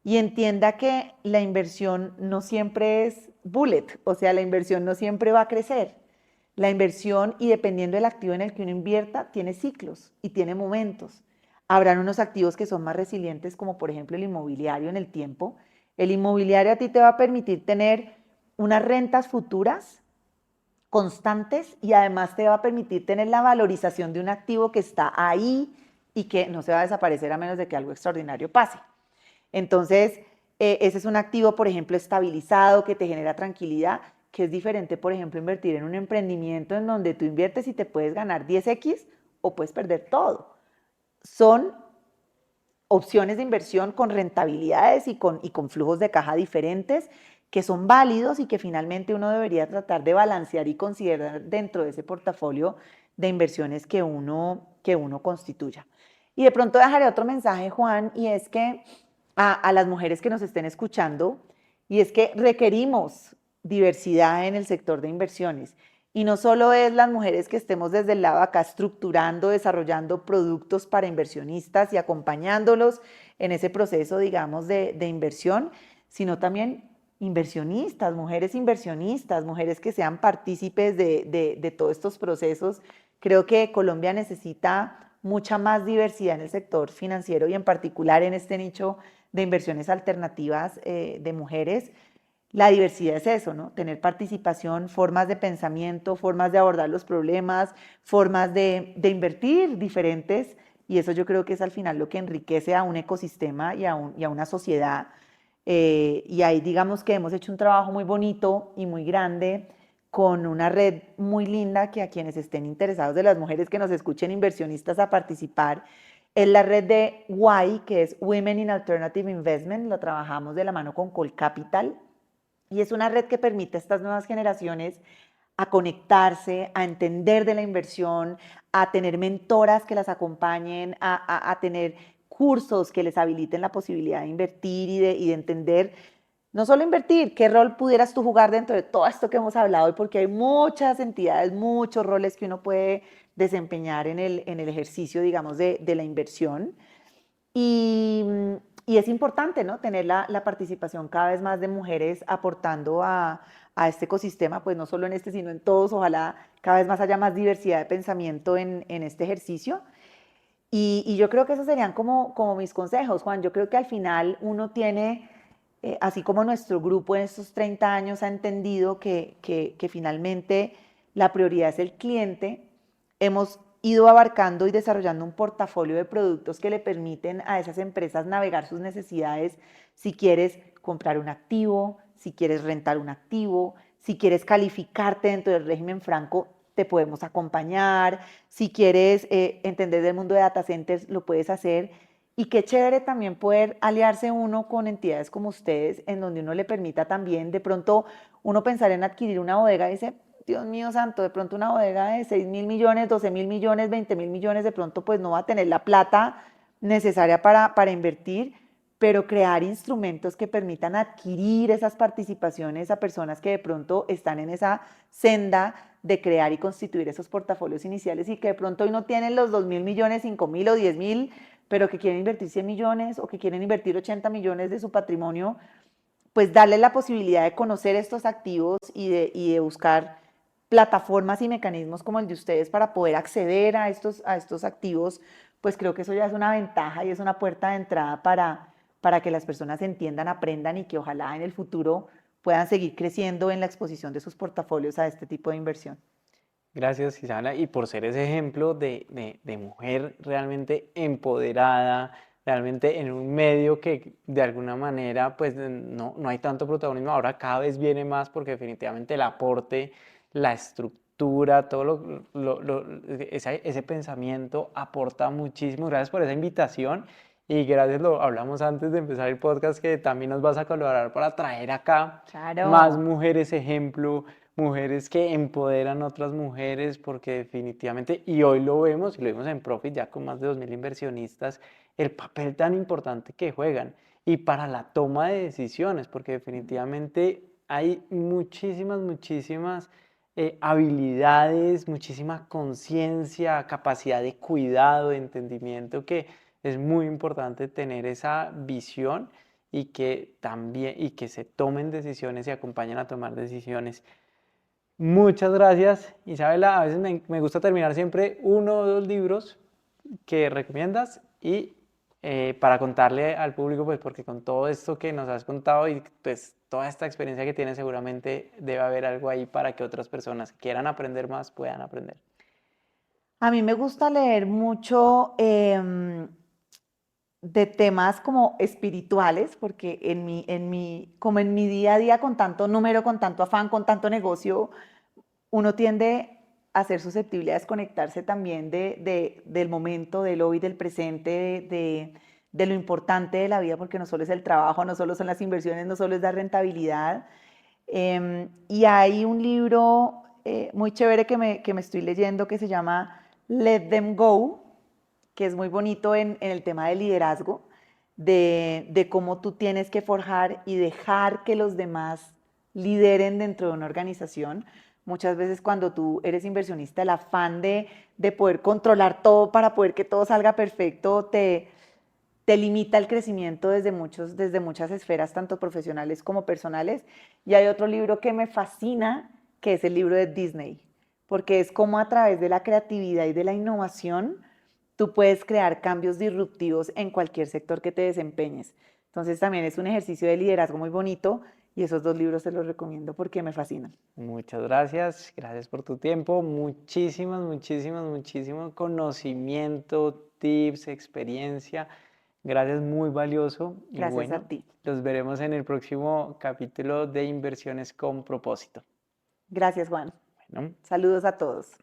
y entienda que la inversión no siempre es bullet, o sea, la inversión no siempre va a crecer. La inversión, y dependiendo del activo en el que uno invierta, tiene ciclos y tiene momentos. Habrán unos activos que son más resilientes, como por ejemplo el inmobiliario en el tiempo, El inmobiliario a ti te va a permitir tener unas rentas futuras constantes y además te va a permitir tener la valorización de un activo que está ahí y que no se va a desaparecer a menos de que algo extraordinario pase. Entonces, ese es un activo, por ejemplo, estabilizado, que te genera tranquilidad, que es diferente, por ejemplo, invertir en un emprendimiento en donde tú inviertes y te puedes ganar 10x o puedes perder todo. Son opciones de inversión con rentabilidades y con flujos de caja diferentes que son válidos y que finalmente uno debería tratar de balancear y considerar dentro de ese portafolio de inversiones que uno constituya. Y de pronto dejaré otro mensaje, Juan, y es que a las mujeres que nos estén escuchando, y es que requerimos diversidad en el sector de inversiones. Y no solo es las mujeres que estemos desde el lado acá estructurando, desarrollando productos para inversionistas y acompañándolos en ese proceso, digamos, de inversión, sino también inversionistas, mujeres que sean partícipes de todos estos procesos. Creo que Colombia necesita mucha más diversidad en el sector financiero y en particular en este nicho de inversiones alternativas de mujeres. La diversidad es eso, ¿no? Tener participación, formas de pensamiento, formas de abordar los problemas, formas de invertir diferentes, y eso yo creo que es al final lo que enriquece a un ecosistema y a una sociedad. Y ahí digamos que hemos hecho un trabajo muy bonito y muy grande con una red muy linda que a quienes estén interesados de las mujeres que nos escuchen inversionistas a participar, es la red de WI, que es Women in Alternative Investment, la trabajamos de la mano con Colcapital, y es una red que permite a estas nuevas generaciones a conectarse, a entender de la inversión, a tener mentoras que las acompañen, a tener cursos que les habiliten la posibilidad de invertir y de entender, no solo invertir, qué rol pudieras tú jugar dentro de todo esto que hemos hablado hoy, porque hay muchas entidades, muchos roles que uno puede desempeñar en el ejercicio, digamos, de la inversión. Y, y es importante, ¿no? Tener la participación cada vez más de mujeres aportando a este ecosistema, pues no solo en este, sino en todos. Ojalá cada vez más haya más diversidad de pensamiento en este ejercicio. Y yo creo que esos serían como mis consejos, Juan. Yo creo que al final uno tiene, así como nuestro grupo en estos 30 años ha entendido que finalmente la prioridad es el cliente, hemos ido abarcando y desarrollando un portafolio de productos que le permiten a esas empresas navegar sus necesidades si quieres comprar un activo, si quieres rentar un activo, si quieres calificarte dentro del régimen franco, te podemos acompañar, si quieres entender del mundo de data centers, lo puedes hacer. Y qué chévere también poder aliarse uno con entidades como ustedes, en donde uno le permita también, de pronto, uno pensar en adquirir una bodega y dice, Dios mío santo, de pronto una bodega de 6.000 millones, 12.000 millones, 20.000 millones, de pronto pues no va a tener la plata necesaria para invertir, pero crear instrumentos que permitan adquirir esas participaciones a personas que de pronto están en esa senda de crear y constituir esos portafolios iniciales y que de pronto hoy no tienen los 2.000 millones, 5.000 o 10.000, pero que quieren invertir 100 millones o que quieren invertir 80 millones de su patrimonio, pues darle la posibilidad de conocer estos activos y de buscar plataformas y mecanismos como el de ustedes para poder acceder a estos activos, pues creo que eso ya es una ventaja y es una puerta de entrada para que las personas entiendan, aprendan y que ojalá en el futuro puedan seguir creciendo en la exposición de sus portafolios a este tipo de inversión. Gracias, Isabela, y por ser ese ejemplo de mujer realmente empoderada, realmente en un medio que de alguna manera pues no hay tanto protagonismo, ahora cada vez viene más porque definitivamente el aporte, la estructura, todo ese pensamiento aporta muchísimo. Gracias por esa invitación y gracias, lo hablamos antes de empezar el podcast, que también nos vas a colaborar para traer acá más Claro. mujeres ejemplo, mujeres que empoderan a otras mujeres, porque definitivamente, y hoy lo vemos, y lo vemos en Profit ya con más de 2.000 inversionistas, el papel tan importante que juegan y para la toma de decisiones, porque definitivamente hay muchísimas habilidades, muchísima conciencia, capacidad de cuidado, de entendimiento, que es muy importante tener esa visión y que también y que se tomen decisiones y acompañen a tomar decisiones. Muchas gracias, Isabela. A veces me gusta terminar siempre uno o dos libros que recomiendas y para contarle al público, pues porque con todo esto que nos has contado y pues toda esta experiencia que tienes, seguramente debe haber algo ahí para que otras personas que quieran aprender más puedan aprender. A mí me gusta leer mucho de temas como espirituales, porque como en mi día a día con tanto número, con tanto afán, con tanto negocio, uno tiende a ser susceptible a desconectarse también del momento, del hoy, del presente, de lo importante de la vida, porque no solo es el trabajo, no solo son las inversiones, no solo es la rentabilidad. Y hay un libro muy chévere que me estoy leyendo que se llama Let Them Go, que es muy bonito en el tema del liderazgo, de cómo tú tienes que forjar y dejar que los demás lideren dentro de una organización. Muchas veces cuando tú eres inversionista, el afán de poder controlar todo para poder que todo salga perfecto te limita el crecimiento desde muchas esferas, tanto profesionales como personales. Y hay otro libro que me fascina, que es el libro de Disney, porque es como a través de la creatividad y de la innovación, tú puedes crear cambios disruptivos en cualquier sector que te desempeñes. Entonces también es un ejercicio de liderazgo muy bonito y esos dos libros te los recomiendo porque me fascinan. Muchas gracias por tu tiempo, muchísimo conocimiento, tips, experiencia. Gracias, muy valioso y Gracias a bueno, ti. los veremos en el próximo capítulo de Inversiones con propósito. Gracias, Juan. Bueno. Saludos a todos.